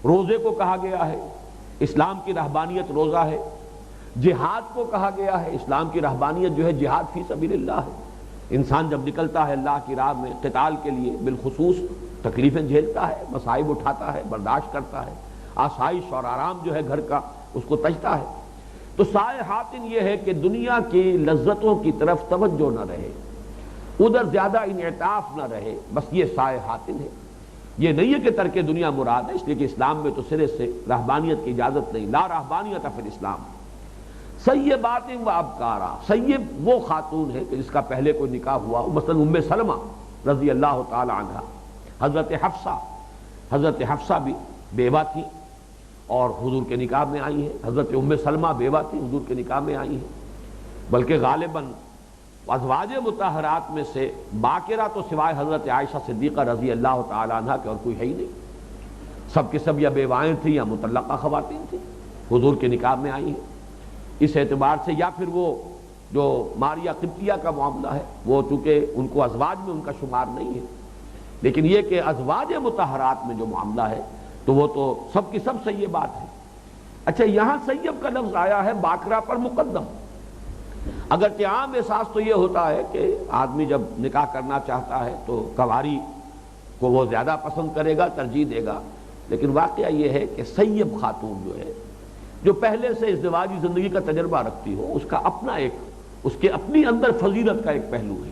روزے کو کہا گیا ہے، اسلام کی رہبانیت روزہ ہے، جہاد کو کہا گیا ہے، اسلام کی رہبانیت جو ہے جہاد فی سبیل اللہ ہے، انسان جب نکلتا ہے اللہ کی راہ میں قتال کے لیے بالخصوص تکلیفیں جھیلتا ہے، مصائب اٹھاتا ہے، برداشت کرتا ہے، آسائش اور آرام جو ہے گھر کا اس کو تجتا ہے۔ تو سائحات یہ ہے کہ دنیا کی لذتوں کی طرف توجہ نہ رہے، ادھر زیادہ انعطاف نہ رہے، بس یہ سائحات ہے۔ یہ نہیں ہے کہ ترک دنیا مراد ہے، اس لیے کہ اسلام میں تو سرے سے رہبانیت کی اجازت نہیں، لا رہبانیت فی الاسلام۔ سیبات و ابکارا، سیب وہ خاتون ہے کہ جس کا پہلے کوئی نکاح ہوا، مثلا ام سلمہ رضی اللہ تعالی عنہ، حضرت حفصہ بھی بیوہ تھی اور حضور کے نکاح میں آئی ہیں، حضرت ام سلمہ بیوہ تھی حضور کے نکاح میں آئی ہیں، بلکہ غالباً ازواج مطہرات میں سے باقرہ تو سوائے حضرت عائشہ صدیقہ رضی اللہ تعالی عنہ کے اور کوئی ہے ہی نہیں، سب کے سب یا بیوائیں تھیں یا مطلقہ خواتین تھیں، حضور کے نکاح میں آئی ہیں۔ اس اعتبار سے یا پھر وہ جو ماریہ قبطیہ کا معاملہ ہے وہ چونکہ ان کو ازواج میں ان کا شمار نہیں ہے، لیکن یہ کہ ازواج مطہرات میں جو معاملہ ہے تو وہ تو سب کی سب سیبات ہے۔ اچھا، یہاں سیب کا لفظ آیا ہے باقرہ پر مقدم، اگرچہ عام احساس تو یہ ہوتا ہے کہ آدمی جب نکاح کرنا چاہتا ہے تو کنواری کو وہ زیادہ پسند کرے گا، ترجیح دے گا، لیکن واقعہ یہ ہے کہ سیب خاتون جو ہے جو پہلے سے ازدواجی زندگی کا تجربہ رکھتی ہو، اس کا اپنا اس کے اپنی اندر فضیلت کا ایک پہلو ہے،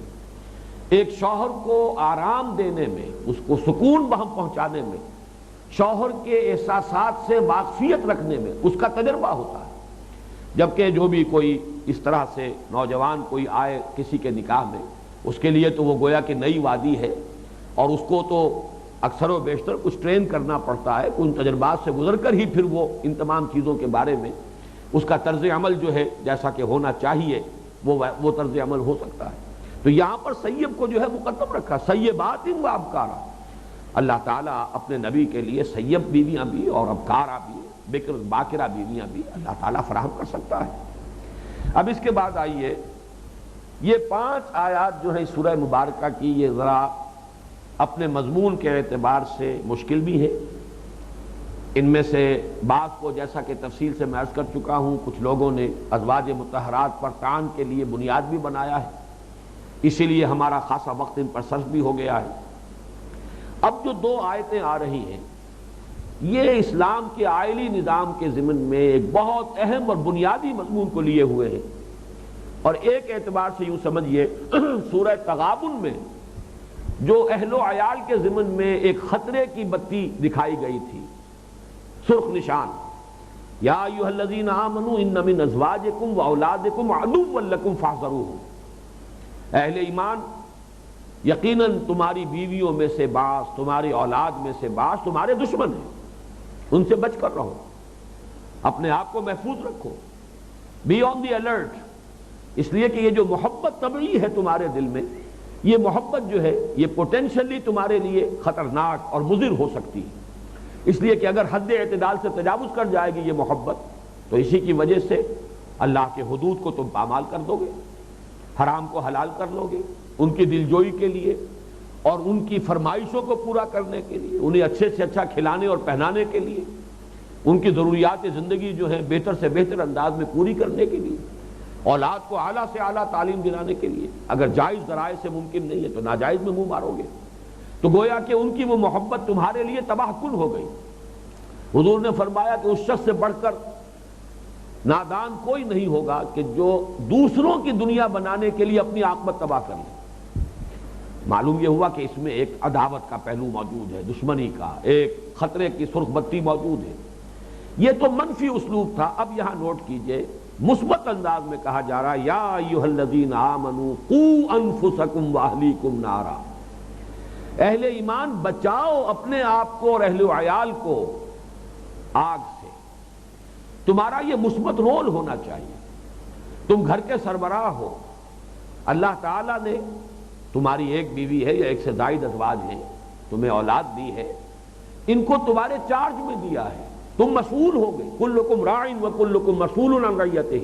ایک شوہر کو آرام دینے میں، اس کو سکون بہم پہنچانے میں، شوہر کے احساسات سے واقفیت رکھنے میں اس کا تجربہ ہوتا ہے، جبکہ جو بھی کوئی اس طرح سے نوجوان کوئی آئے کسی کے نکاح میں، اس کے لیے تو وہ گویا کہ نئی وادی ہے اور اس کو تو اکثر و بیشتر کچھ ٹرین کرنا پڑتا ہے، ان تجربات سے گزر کر ہی پھر وہ ان تمام چیزوں کے بارے میں اس کا طرز عمل جو ہے جیسا کہ ہونا چاہیے وہ طرز عمل ہو سکتا ہے۔ تو یہاں پر سیب کو جو ہے مقدم رکھا، سیبات و ابکارا، اللہ تعالیٰ اپنے نبی کے لیے سیب بیویاں بھی اور ابکارا بھی، بکر باقرہ بیویاں بھی اللہ تعالیٰ فراہم کر سکتا ہے۔ اب اس کے بعد آئیے، یہ 5 آیات جو ہیں سورہ مبارکہ کی، یہ ذرا اپنے مضمون کے اعتبار سے مشکل بھی ہے، ان میں سے بعض کو جیسا کہ تفصیل سے میں عرض کر چکا ہوں کچھ لوگوں نے ازواج مطہرات پر طعن کے لیے بنیاد بھی بنایا ہے، اسی لیے ہمارا خاصا وقت ان پر صرف بھی ہو گیا ہے۔ اب جو 2 آیتیں آ رہی ہیں یہ اسلام کے آئلی نظام کے ضمن میں ایک بہت اہم اور بنیادی مضمون کو لیے ہوئے ہیں، اور ایک اعتبار سے یوں سمجھیے سورہ تغابن میں جو اہل و عیال کے ضمن میں ایک خطرے کی بتی دکھائی گئی تھی، سرخ نشان، یا ایھا الذین آمنوا ان من ازواجکم واولادکم عدوا لکم فاحذروہ، اہل ایمان یقیناً تمہاری بیویوں میں سے بعض، تمہاری اولاد میں سے بعض تمہارے دشمن ہیں، ان سے بچ کر رہو، اپنے آپ کو محفوظ رکھو، بی آن دی الرٹ، اس لیے کہ یہ جو محبت طبعی ہے تمہارے دل میں، یہ محبت جو ہے یہ پوٹینشلی تمہارے لیے خطرناک اور مضر ہو سکتی ہے، اس لیے کہ اگر حد اعتدال سے تجاوز کر جائے گی یہ محبت تو اسی کی وجہ سے اللہ کے حدود کو تم پامال کر دو گے، حرام کو حلال کر لو گے، ان کی دلجوئی کے لیے اور ان کی فرمائشوں کو پورا کرنے کے لیے، انہیں اچھے سے اچھا کھلانے اور پہنانے کے لیے، ان کی ضروریات زندگی جو ہے بہتر سے بہتر انداز میں پوری کرنے کے لیے، اولاد کو اعلیٰ سے اعلیٰ تعلیم دلانے کے لیے۔ اگر جائز ذرائع سے ممکن نہیں ہے تو ناجائز میں منہ مارو گے، تو گویا کہ ان کی وہ محبت تمہارے لیے تباہ کن ہو گئی۔ حضور نے فرمایا کہ اس شخص سے بڑھ کر نادان کوئی نہیں ہوگا کہ جو دوسروں کی دنیا بنانے کے لیے اپنی عاقبت تباہ کر لے۔ معلوم یہ ہوا کہ اس میں ایک عداوت کا پہلو موجود ہے، دشمنی کا، ایک خطرے کی سرخ بتی موجود ہے۔ یہ تو منفی اسلوب تھا۔ اب یہاں نوٹ کیجئے، مثبت انداز میں کہا جا رہا ہے یا ایھا الذین آمنوا قوا انفسکم واہلیکم نارا، اہل ایمان بچاؤ اپنے آپ کو اور اہل عیال کو آگ سے۔ تمہارا یہ مثبت رول ہونا چاہیے۔ تم گھر کے سربراہ ہو، اللہ تعالیٰ نے تمہاری ایک بیوی ہے یا ایک سے زائد ازواج ہیں، تمہیں اولاد دی ہے، ان کو تمہارے چارج میں دیا ہے، تم مسئول ہو گئے، کلکم راع وکلکم مسئول عن رعیتہ۔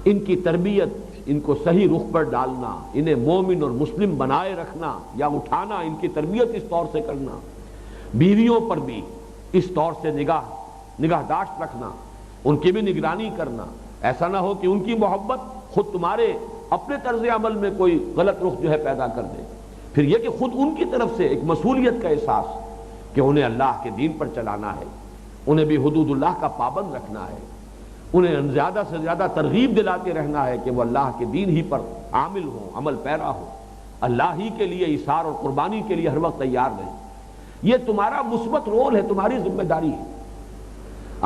ان کی تربیت، ان کو صحیح رخ پر ڈالنا، انہیں مومن اور مسلم بنائے رکھنا یا اٹھانا، ان کی تربیت اس طور سے کرنا، بیویوں پر بھی اس طور سے نگہداشت رکھنا، ان کی بھی نگرانی کرنا۔ ایسا نہ ہو کہ ان کی محبت خود تمہارے اپنے طرز عمل میں کوئی غلط رخ جو ہے پیدا کر دے۔ پھر یہ کہ خود ان کی طرف سے ایک مسئولیت کا احساس کہ انہیں اللہ کے دین پر چلانا ہے، انہیں بھی حدود اللہ کا پابند رکھنا ہے، انہیں زیادہ سے زیادہ ترغیب دلاتے رہنا ہے کہ وہ اللہ کے دین ہی پر عامل ہوں، عمل پیرا ہوں، اللہ ہی کے لیے ایثار اور قربانی کے لیے ہر وقت تیار رہیں۔ یہ تمہارا مثبت رول ہے، تمہاری ذمہ داری ہے۔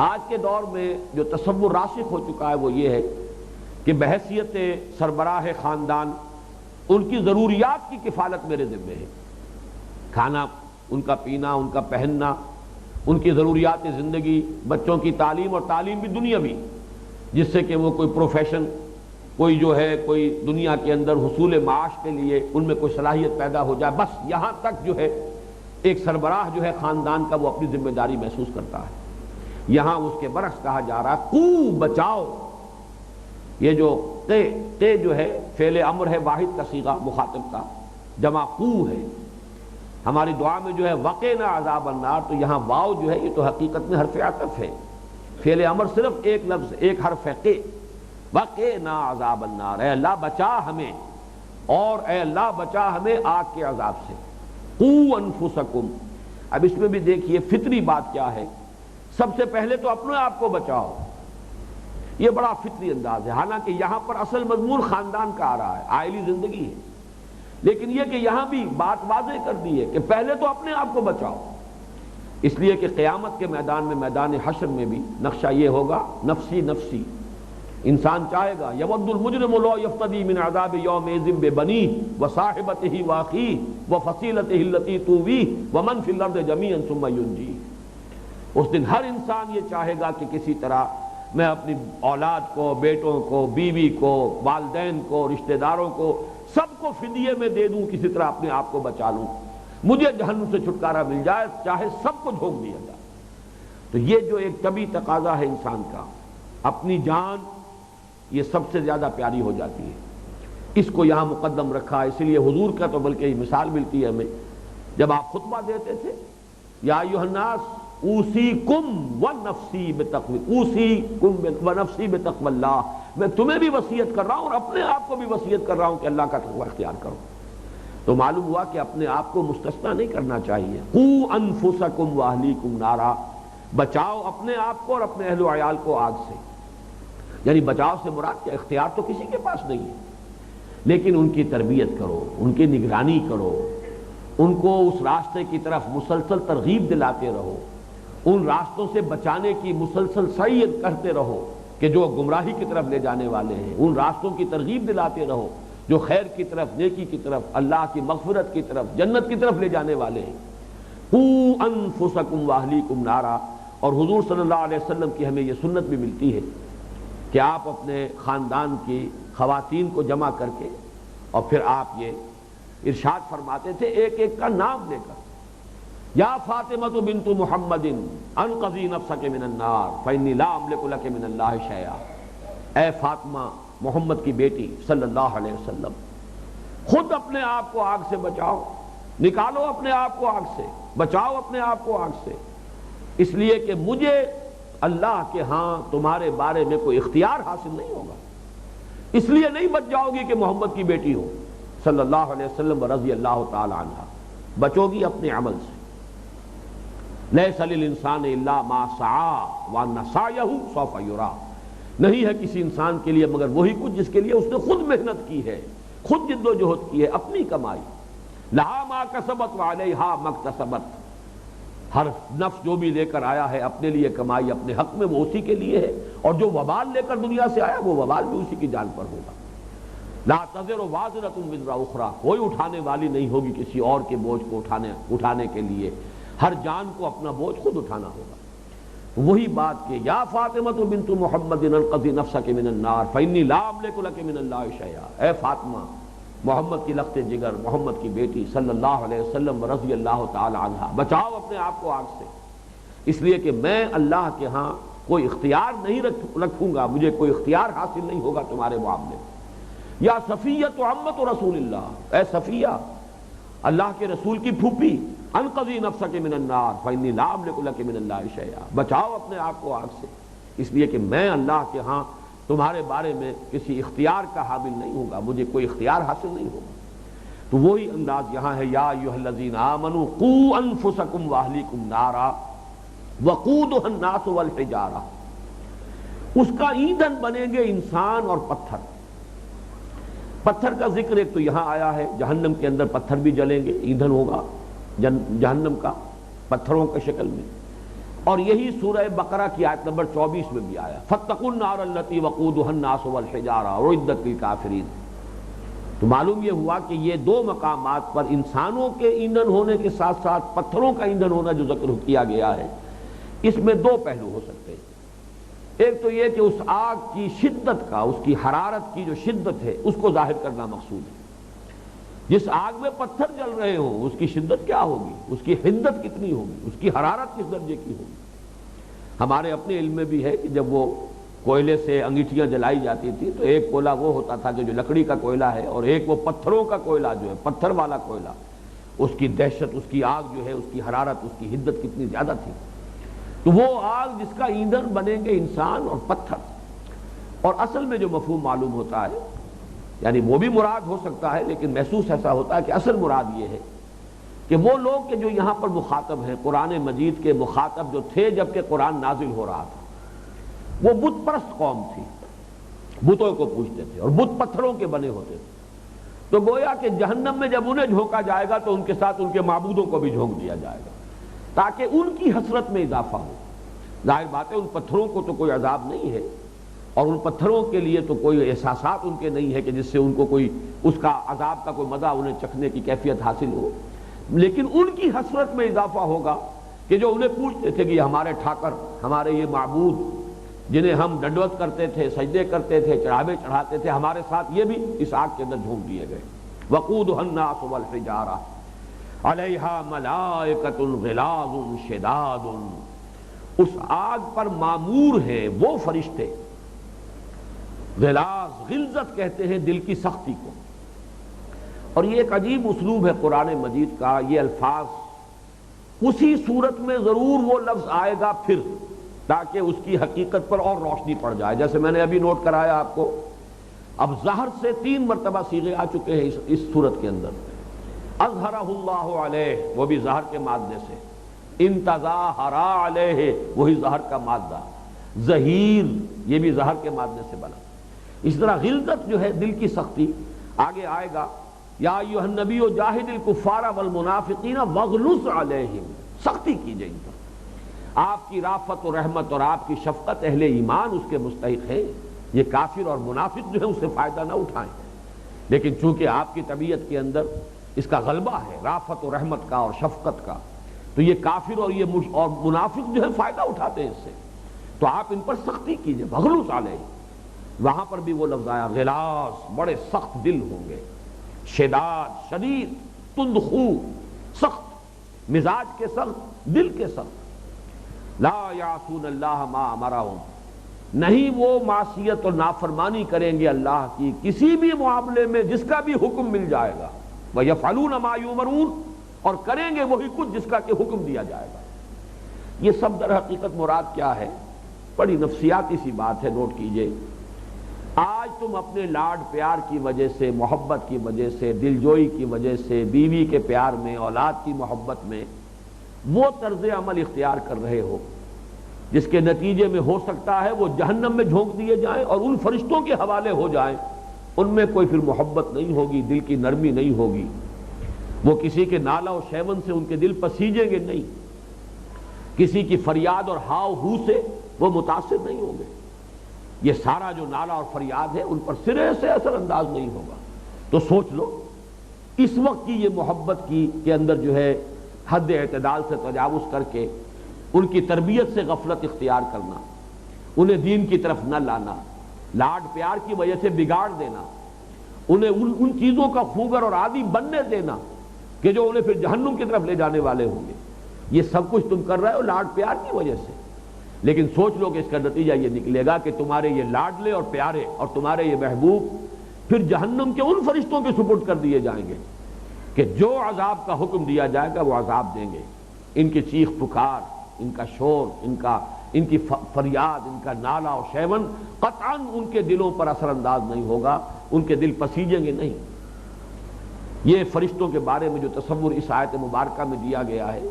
آج کے دور میں جو تصور راسخ ہو چکا ہے وہ یہ ہے کہ بحیثیت سربراہ خاندان ان کی ضروریات کی کفالت میرے ذمہ ہے، کھانا ان کا پینا، ان کا پہننا، ان کی ضروریات زندگی، بچوں کی تعلیم اور تعلیم بھی دنیاوی، جس سے کہ وہ کوئی پروفیشن، کوئی جو ہے کوئی دنیا کے اندر حصول معاش کے لیے ان میں کوئی صلاحیت پیدا ہو جائے، بس یہاں تک جو ہے ایک سربراہ جو ہے خاندان کا وہ اپنی ذمہ داری محسوس کرتا ہے۔ یہاں اس کے برعکس کہا جا رہا ہے قو، بچاؤ۔ یہ جو تے جو ہے فعل امر ہے واحد کا صیغہ مخاطب کا، جمع قو ہے۔ ہماری دعا میں جو ہے وقنا عذاب النار، تو یہاں واو جو ہے یہ تو حقیقت میں حرف عطف ہے، فعل امر صرف ایک لفظ، ایک حرف ہے قے، وقنا عذاب النار، اے اللہ بچا ہمیں، اور اے اللہ بچا ہمیں آگ کے عذاب سے۔ قو انفسکم، اب اس میں بھی دیکھیے فطری بات کیا ہے، سب سے پہلے تو اپنے آپ کو بچاؤ، یہ بڑا فطری انداز ہے۔ حالانکہ یہاں پر اصل مضمون خاندان کا آ رہا ہے، عائلی زندگی ہے، لیکن یہ کہ یہاں بھی بات واضح کر دی ہے کہ پہلے تو اپنے آپ کو بچاؤ، اس لیے کہ قیامت کے میدان میں، میدان حشر میں بھی نقشہ یہ ہوگا نفسی نفسی۔ انسان چاہے گا یود المجرم لو یفتدی من عذاب یومئذ ببنیہ وصاحبتہ واخیہ وفصیلتہ التی تؤویہ ومن فی الارض جمیعا ثم ینجیہ۔ اس دن ہر انسان یہ چاہے گا کہ کسی طرح میں اپنی اولاد کو، بیٹوں کو، بیوی کو، والدین کو، رشتہ داروں کو، سب کو فدیے میں دے دوں، کسی طرح اپنے آپ کو بچا لوں، مجھے جہنم سے چھٹکارا مل جائے، چاہے سب کو جھونک دیا جائے۔ تو یہ جو ایک طبعی تقاضا ہے انسان کا، اپنی جان یہ سب سے زیادہ پیاری ہو جاتی ہے، اس کو یہاں مقدم رکھا۔ اس لیے حضور کا تو بلکہ یہ مثال ملتی ہے ہمیں، جب آپ خطبہ دیتے تھے، یا ایھا الناس اوصیکم ونفسی بتقوی، اوصیکم ونفسی بتقوی اللہ، میں تمہیں بھی وصیت کر رہا ہوں اور اپنے آپ کو بھی وصیت کر رہا ہوں کہ اللہ کا تقوی اختیار کرو۔ تو معلوم ہوا کہ اپنے آپ کو مستثنیٰ نہیں کرنا چاہیے۔ قوا انفسکم واہلیکم نارا، بچاؤ اپنے آپ کو اور اپنے اہل و عیال کو آگ سے۔ یعنی بچاؤ سے مراد کیا؟ اختیار تو کسی کے پاس نہیں ہے، لیکن ان کی تربیت کرو، ان کی نگرانی کرو، ان کو اس راستے کی طرف مسلسل ترغیب دلاتے رہو، ان راستوں سے بچانے کی مسلسل سعی کرتے رہو کہ جو گمراہی کی طرف لے جانے والے ہیں، ان راستوں کی ترغیب دلاتے رہو جو خیر کی طرف، نیکی کی طرف، اللہ کی مغفرت کی طرف، جنت کی طرف لے جانے والے ہیں۔ قوا انفسکم واہلیکم نارا۔ اور حضور صلی اللہ علیہ وسلم کی ہمیں یہ سنت بھی ملتی ہے کہ آپ اپنے خاندان کی خواتین کو جمع کر کے اور پھر آپ یہ ارشاد فرماتے تھے ایک ایک کا نام لے کر، یا فاطمہ بنت محمد انقذی نفسک من النار فانی لا املک لک من اللہ شیئا، اے فاطمہ محمد کی بیٹی صلی اللہ علیہ وسلم، خود اپنے آپ کو آگ سے بچاؤ، نکالو اپنے آپ کو آگ سے، بچاؤ اپنے آپ کو آگ سے، اس لیے کہ مجھے اللہ کے ہاں تمہارے بارے میں کوئی اختیار حاصل نہیں ہوگا۔ اس لیے نہیں بچ جاؤ گی کہ محمد کی بیٹی ہو صلی اللہ علیہ وسلم رضی اللہ تعالی عنہ، بچو گی اپنے عمل سے۔ لیس للانسان الا ما سعى وان سعيه سوف يرى، نہیں ہے کسی انسان کے لیے مگر وہی کچھ جس کے لیے اس نے خود محنت کی ہے، خود جد و جہد کی ہے، اپنی کمائی۔ لہا ما کسبت وعلیہا ما اکتسبت، ہر نفس جو بھی لے کر آیا ہے اپنے لیے کمائی اپنے حق میں وہ اسی کے لیے ہے، اور جو وبال لے کر دنیا سے آیا وہ وبال بھی اسی کی جان پر ہوگا۔ لا تزر وازرۃ وزر اخری، کوئی اٹھانے والی نہیں ہوگی کسی اور کے بوجھ کو اٹھانے کے لیے، ہر جان کو اپنا بوجھ خود اٹھانا ہوگا۔ وہی بات کہ یا فاطمۃ بنت محمد انقذی نفسک من النار فانی لا املک لک من اللہ شیئا، اے فاطمہ، محمد کی لخت جگر، محمد کی بیٹی صلی اللہ علیہ وسلم رضی اللہ تعالی عنہ، بچاؤ اپنے آپ کو آگ سے، اس لیے کہ میں اللہ کے ہاں کوئی اختیار نہیں رکھوں گا، مجھے کوئی اختیار حاصل نہیں ہوگا تمہارے معاملے میں۔ یا صفیہ عمت رسول اللہ، اے صفیہ اللہ کے رسول کی پھوپھی، انقذی نفسک من النار فانی لا املک لک من اللہ شیئا، بچاؤ اپنے آپ کو آگ سے، اس لیے کہ میں اللہ کے ہاں تمہارے بارے میں کسی اختیار کا حامل نہیں ہوں گا، مجھے کوئی اختیار حاصل نہیں ہوگا۔ تو وہی انداز یہاں ہے، یا ایھا الذین آمنوا قوا انفسکم واہلیکم نارا وقودھا الناس والحجارہ، اس کا ایندھن بنیں گے انسان اور پتھر۔ پتھر کا ذکر ایک تو یہاں آیا ہے، جہنم کے اندر پتھر بھی جلیں گے، ایندھن ہوگا جہنم کا پتھروں کے شکل میں، اور یہی سورہ بقرہ کی آیت نمبر 24 میں بھی آیا، فاتقوا النار التی وقودھا الناس والحجارہ اعدت للکافرین۔ تو معلوم یہ ہوا کہ یہ دو مقامات پر انسانوں کے ایندھن ہونے کے ساتھ ساتھ پتھروں کا ایندھن ہونا جو ذکر کیا گیا ہے، اس میں دو پہلو ہو سکتے ہیں۔ ایک تو یہ کہ اس آگ کی شدت کا، اس کی حرارت کی جو شدت ہے اس کو ظاہر کرنا مقصود ہے۔ جس آگ میں پتھر جل رہے ہوں اس کی شدت کیا ہوگی، اس کی حدت کتنی ہوگی، اس کی حرارت کس درجے کی ہوگی۔ ہمارے اپنے علم میں بھی ہے کہ جب وہ کوئلے سے انگیٹھیاں جلائی جاتی تھی تو ایک کوئلہ وہ ہوتا تھا کہ جو لکڑی کا کوئلہ ہے، اور ایک وہ پتھروں کا کوئلہ جو ہے، پتھر والا کوئلہ، اس کی دہشت، اس کی آگ جو ہے، اس کی حرارت، اس کی حدت کتنی زیادہ تھی۔ تو وہ آگ جس کا ایندھن بنیں گے انسان اور پتھر، اور اصل میں جو مفہوم معلوم ہوتا ہے، یعنی وہ بھی مراد ہو سکتا ہے لیکن محسوس ایسا ہوتا ہے کہ اصل مراد یہ ہے کہ وہ لوگ کہ جو یہاں پر مخاطب ہیں، قرآن مجید کے مخاطب جو تھے جبکہ قرآن نازل ہو رہا تھا، وہ بت پرست قوم تھی، بتوں کو پوجتے تھے اور بت پتھروں کے بنے ہوتے تھے۔ تو گویا کہ جہنم میں جب انہیں جھونکا جائے گا تو ان کے ساتھ ان کے معبودوں کو بھی جھونک دیا جائے گا تاکہ ان کی حسرت میں اضافہ ہو۔ ظاہر بات ہے ان پتھروں کو تو کوئی عذاب نہیں ہے، اور ان پتھروں کے لیے تو کوئی احساسات ان کے نہیں ہے کہ جس سے ان کو کوئی اس کا عذاب کا کوئی مزہ انہیں چکھنے کی کیفیت حاصل ہو، لیکن ان کی حسرت میں اضافہ ہوگا کہ جو انہیں پوچھتے تھے کہ یہ ہمارے ٹھاکر، ہمارے یہ معبود جنہیں ہم ڈنڈوت کرتے تھے، سجدے کرتے تھے، چڑھاوے چڑھاتے تھے، ہمارے ساتھ یہ بھی اس آگ کے اندر جھونک دیے گئے۔ وقودھا الناس والحجارہ علیہا ملائکۃ غلاظ شداد، اس آگ پر معمور ہیں وہ فرشتے، غلاظ، غلظت کہتے ہیں دل کی سختی کو، اور یہ ایک عجیب اسلوب ہے قرآن مجید کا، یہ الفاظ اسی صورت میں ضرور وہ لفظ آئے گا پھر تاکہ اس کی حقیقت پر اور روشنی پڑ جائے۔ جیسے میں نے ابھی نوٹ کرایا آپ کو، اب ظہر سے 3 مرتبہ صیغے آ چکے ہیں اس صورت کے اندر۔ اظہرہ اللہ علیہ، وہ بھی ظہر کے مادے سے، انتظاہر علیہ، وہی ظہر کا مادہ، ظہیر، یہ بھی ظہر کے مادے سے بنا۔ اس طرح غلظت جو ہے دل کی سختی، آگے آئے گا یا ایھا النبی جاہد الکفار والمنافقین واغلظ علیہم، سختی کیجئے ان پر۔ آپ کی رافت و رحمت اور آپ کی شفقت اہل ایمان اس کے مستحق ہے، یہ کافر اور منافق جو ہے اس سے فائدہ نہ اٹھائیں، لیکن چونکہ آپ کی طبیعت کے اندر اس کا غلبہ ہے رافت و رحمت کا اور شفقت کا، تو یہ کافر اور یہ منافق جو ہے فائدہ اٹھاتے ہیں اس سے، تو آپ ان پر سختی کیجئے، واغلظ علیہم۔ وہاں پر بھی وہ لفظ آیا، غلاظ، بڑے سخت دل ہوں گے، شداد، شدید، تند خو، سخت مزاج کے سخت، دل کے سخت، لا یعصون اللہ ما امرہم، نہیں وہ معصیت اور نافرمانی کریں گے اللہ کی کسی بھی معاملے میں جس کا بھی حکم مل جائے گا، وَيَفْعَلُونَ مَا يُؤْمَرُونَ، اور کریں گے وہی کچھ جس کا کہ حکم دیا جائے گا۔ یہ سب در حقیقت مراد کیا ہے؟ بڑی نفسیاتی سی بات ہے، نوٹ کیجئے۔ آج تم اپنے لاڈ پیار کی وجہ سے، محبت کی وجہ سے، دلجوئی کی وجہ سے، بیوی کے پیار میں، اولاد کی محبت میں وہ طرز عمل اختیار کر رہے ہو جس کے نتیجے میں ہو سکتا ہے وہ جہنم میں جھونک دیے جائیں اور ان فرشتوں کے حوالے ہو جائیں۔ ان میں کوئی پھر محبت نہیں ہوگی، دل کی نرمی نہیں ہوگی، وہ کسی کے نالہ و شیون سے ان کے دل پسیجیں گے نہیں، کسی کی فریاد اور ہاؤ ہو سے وہ متاثر نہیں ہوں گے۔ یہ سارا جو نالہ اور فریاد ہے ان پر سرے سے اثر انداز نہیں ہوگا۔ تو سوچ لو اس وقت کی یہ محبت کی کے اندر جو ہے حد اعتدال سے تجاوز کر کے ان کی تربیت سے غفلت اختیار کرنا، انہیں دین کی طرف نہ لانا، لاڈ پیار کی وجہ سے بگاڑ دینا، انہیں ان چیزوں کا خوگر اور عادی بننے دینا کہ جو انہیں پھر جہنم کی طرف لے جانے والے ہوں گے۔ یہ سب کچھ تم کر رہے ہو لاڈ پیار کی وجہ سے، لیکن سوچ لو کہ اس کا نتیجہ یہ نکلے گا کہ تمہارے یہ لاڈلے اور پیارے اور تمہارے یہ محبوب پھر جہنم کے ان فرشتوں کے سپرد کر دیے جائیں گے کہ جو عذاب کا حکم دیا جائے گا وہ عذاب دیں گے۔ ان کی چیخ پکار، ان کا شور، ان کی فریاد، ان کا نالہ و شیون قطعاً ان کے دلوں پر اثر انداز نہیں ہوگا، ان کے دل پسیجیں گے نہیں۔ یہ فرشتوں کے بارے میں جو تصور اس آیت مبارکہ میں دیا گیا ہے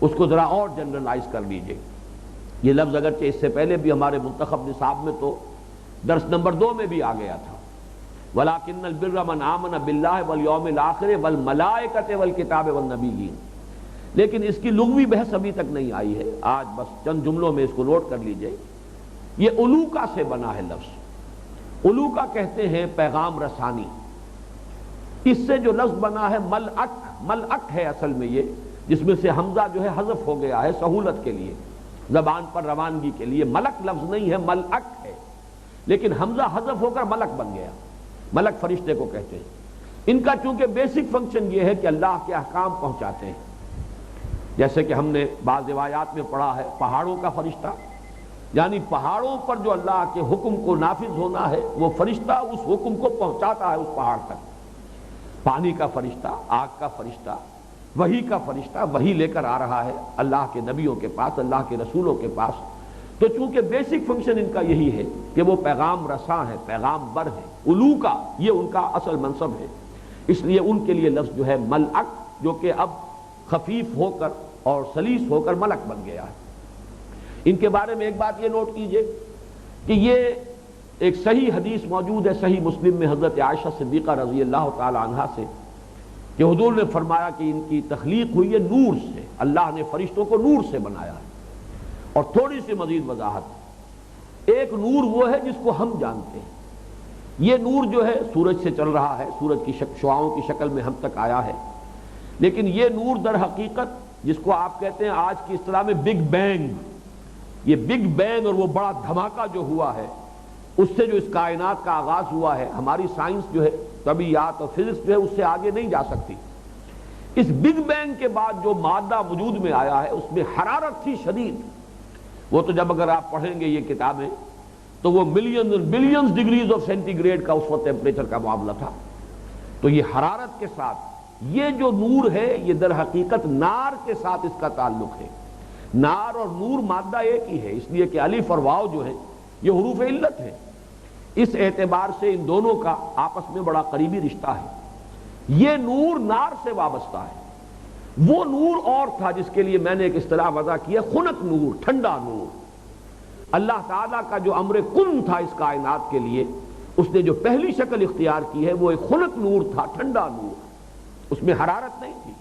اس کو ذرا اور جنرلائز کر لیجئے۔ یہ لفظ اگرچہ اس سے پہلے بھی ہمارے منتخب نصاب میں تو درس نمبر 2 میں بھی آ گیا تھا، وَلَٰكِنَّ الْبِرَّ مَنْ آمَنَ بِاللَّهِ وَالْيَوْمِ الْآخِرِ وَالْمَلَائِكَةِ وَالْكِتَابِ وَالنَّبِيِّينَ، لیکن اس کی لغوی بحث ابھی تک نہیں آئی ہے۔ آج بس چند جملوں میں اس کو نوٹ کر لیجئے۔ یہ علوکا سے بنا ہے لفظ، علوکا کہتے ہیں پیغام رسانی۔ اس سے جو لفظ بنا ہے ملعک، ملعک ہے اصل میں یہ، جس میں سے حمزہ جو ہے حذف ہو گیا ہے سہولت کے لیے، زبان پر روانگی کے لیے۔ ملک لفظ نہیں ہے، ملعک ہے، لیکن حمزہ حذف ہو کر ملک بن گیا۔ ملک فرشتے کو کہتے ہیں۔ ان کا چونکہ بیسک فنکشن یہ ہے کہ اللہ کے احکام پہنچاتے ہیں، جیسے کہ ہم نے بعض روایات میں پڑھا ہے پہاڑوں کا فرشتہ، یعنی پہاڑوں پر جو اللہ کے حکم کو نافذ ہونا ہے وہ فرشتہ اس حکم کو پہنچاتا ہے اس پہاڑ تک۔ پانی کا فرشتہ، آگ کا فرشتہ، وحی کا فرشتہ وحی لے کر آ رہا ہے اللہ کے نبیوں کے پاس، اللہ کے رسولوں کے پاس۔ تو چونکہ بیسک فنکشن ان کا یہی ہے کہ وہ پیغام رساں ہے، پیغام بر ہے، علو کا یہ ان کا اصل منصب ہے، اس لیے ان کے لیے لفظ جو ہے ملعک، جو کہ اب خفیف ہو کر اور سلیس ہو کر ملک بن گیا ہے۔ ان کے بارے میں ایک بات یہ نوٹ کیجئے کہ یہ ایک صحیح حدیث موجود ہے صحیح مسلم میں حضرت عائشہ صدیقہ رضی اللہ تعالی عنہا سے کہ حضور نے فرمایا کہ ان کی تخلیق ہوئی ہے نور سے، اللہ نے فرشتوں کو نور سے بنایا ہے۔ اور تھوڑی سی مزید وضاحت، ایک نور وہ ہے جس کو ہم جانتے ہیں، یہ نور جو ہے سورج سے چل رہا ہے، سورج کی شعاؤں کی شکل میں ہم تک آیا ہے، لیکن یہ نور در حقیقت جس کو آپ کہتے ہیں آج کی اصطلاح میں بگ بینگ، یہ بگ بینگ اور وہ بڑا دھماکہ جو ہوا ہے اس سے جو اس کائنات کا آغاز ہوا ہے، ہماری سائنس جو ہے طبیعیات اور فزکس جو ہے اس سے آگے نہیں جا سکتی۔ اس بگ بینگ کے بعد جو مادہ وجود میں آیا ہے اس میں حرارت تھی شدید، وہ تو جب اگر آپ پڑھیں گے یہ کتابیں تو وہ billions degrees of centigrade کا اس وقت ٹیمپریچر کا معاملہ تھا۔ تو یہ حرارت کے ساتھ یہ جو نور ہے یہ در حقیقت نار کے ساتھ اس کا تعلق ہے۔ نار اور نور مادہ ایک ہی ہے، اس لیے کہ الف اور واو جو ہے یہ حروف علت ہے، اس اعتبار سے ان دونوں کا آپس میں بڑا قریبی رشتہ ہے۔ یہ نور نار سے وابستہ ہے، وہ نور اور تھا جس کے لیے میں نے ایک اصطلاح وضع کی ہے خنک نور، ٹھنڈا نور۔ اللہ تعالیٰ کا جو امر کن تھا اس کائنات کے لیے، اس نے جو پہلی شکل اختیار کی ہے وہ ایک خنک نور تھا، ٹھنڈا نور، اس میں حرارت نہیں تھی۔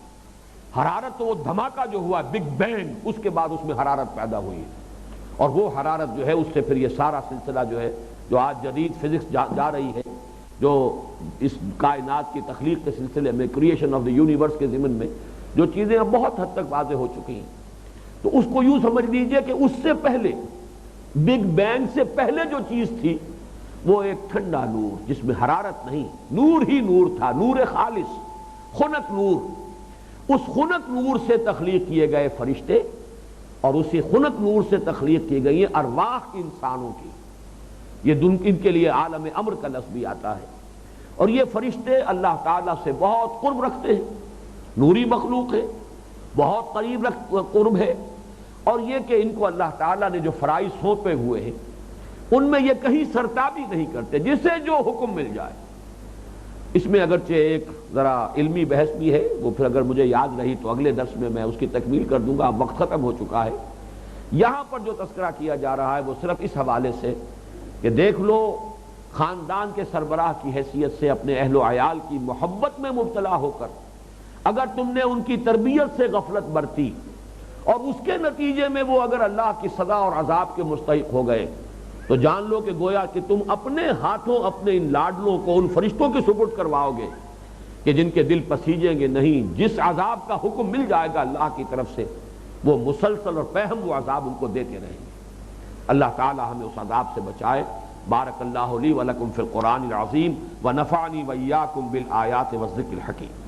حرارت تو وہ دھماکہ جو ہوا بگ بینگ، اس کے بعد اس میں حرارت پیدا ہوئی، اور وہ حرارت جو ہے اس سے پھر یہ سارا سلسلہ جو ہے جو آج جدید فزکس جا رہی ہے، جو اس کائنات کی تخلیق کے سلسلے میں کریشن آف دی یونیورس کے ضمن میں جو چیزیں اب بہت حد تک واضح ہو چکی ہیں، تو اس کو یوں سمجھ لیجئے کہ اس سے پہلے بگ بینگ سے پہلے جو چیز تھی وہ ایک ٹھنڈا نور جس میں حرارت نہیں، نور ہی نور تھا، نور خالص، خنک نور۔ اس خنک نور سے تخلیق کیے گئے فرشتے، اور اسی خنک نور سے تخلیق کی گئی ہیں ارواح انسانوں کی۔ یہ ان کے لیے عالم امر کا لفظ بھی آتا ہے۔ اور یہ فرشتے اللہ تعالیٰ سے بہت قرب رکھتے ہیں، نوری مخلوق ہے، بہت قریب قرب ہے، اور یہ کہ ان کو اللہ تعالیٰ نے جو فرائض سونپے ہوئے ہیں ان میں یہ کہیں سرتابی نہیں کرتے، جسے جو حکم مل جائے۔ اس میں اگرچہ ایک ذرا علمی بحث بھی ہے، وہ پھر اگر مجھے یاد رہی تو اگلے درس میں اس کی تکمیل کر دوں گا، اب وقت ختم ہو چکا ہے۔ یہاں پر جو تذکرہ کیا جا رہا ہے وہ صرف اس حوالے سے کہ دیکھ لو خاندان کے سربراہ کی حیثیت سے اپنے اہل و عیال کی محبت میں مبتلا ہو کر اگر تم نے ان کی تربیت سے غفلت برتی اور اس کے نتیجے میں وہ اگر اللہ کی سزا اور عذاب کے مستحق ہو گئے تو جان لو کہ گویا کہ تم اپنے ہاتھوں اپنے ان لاڈلوں کو ان فرشتوں کے سپرد کرواؤ گے کہ جن کے دل پسیجیں گے نہیں۔ جس عذاب کا حکم مل جائے گا اللہ کی طرف سے وہ مسلسل اور پہم وہ عذاب ان کو دیتے رہیں گے۔ اللہ تعالی ہمیں اس عذاب سے بچائے۔ بارک اللہ لی ولکم فی القرآن العظیم ونفعنی وإیاکم بالآیات والذکر الحکیم۔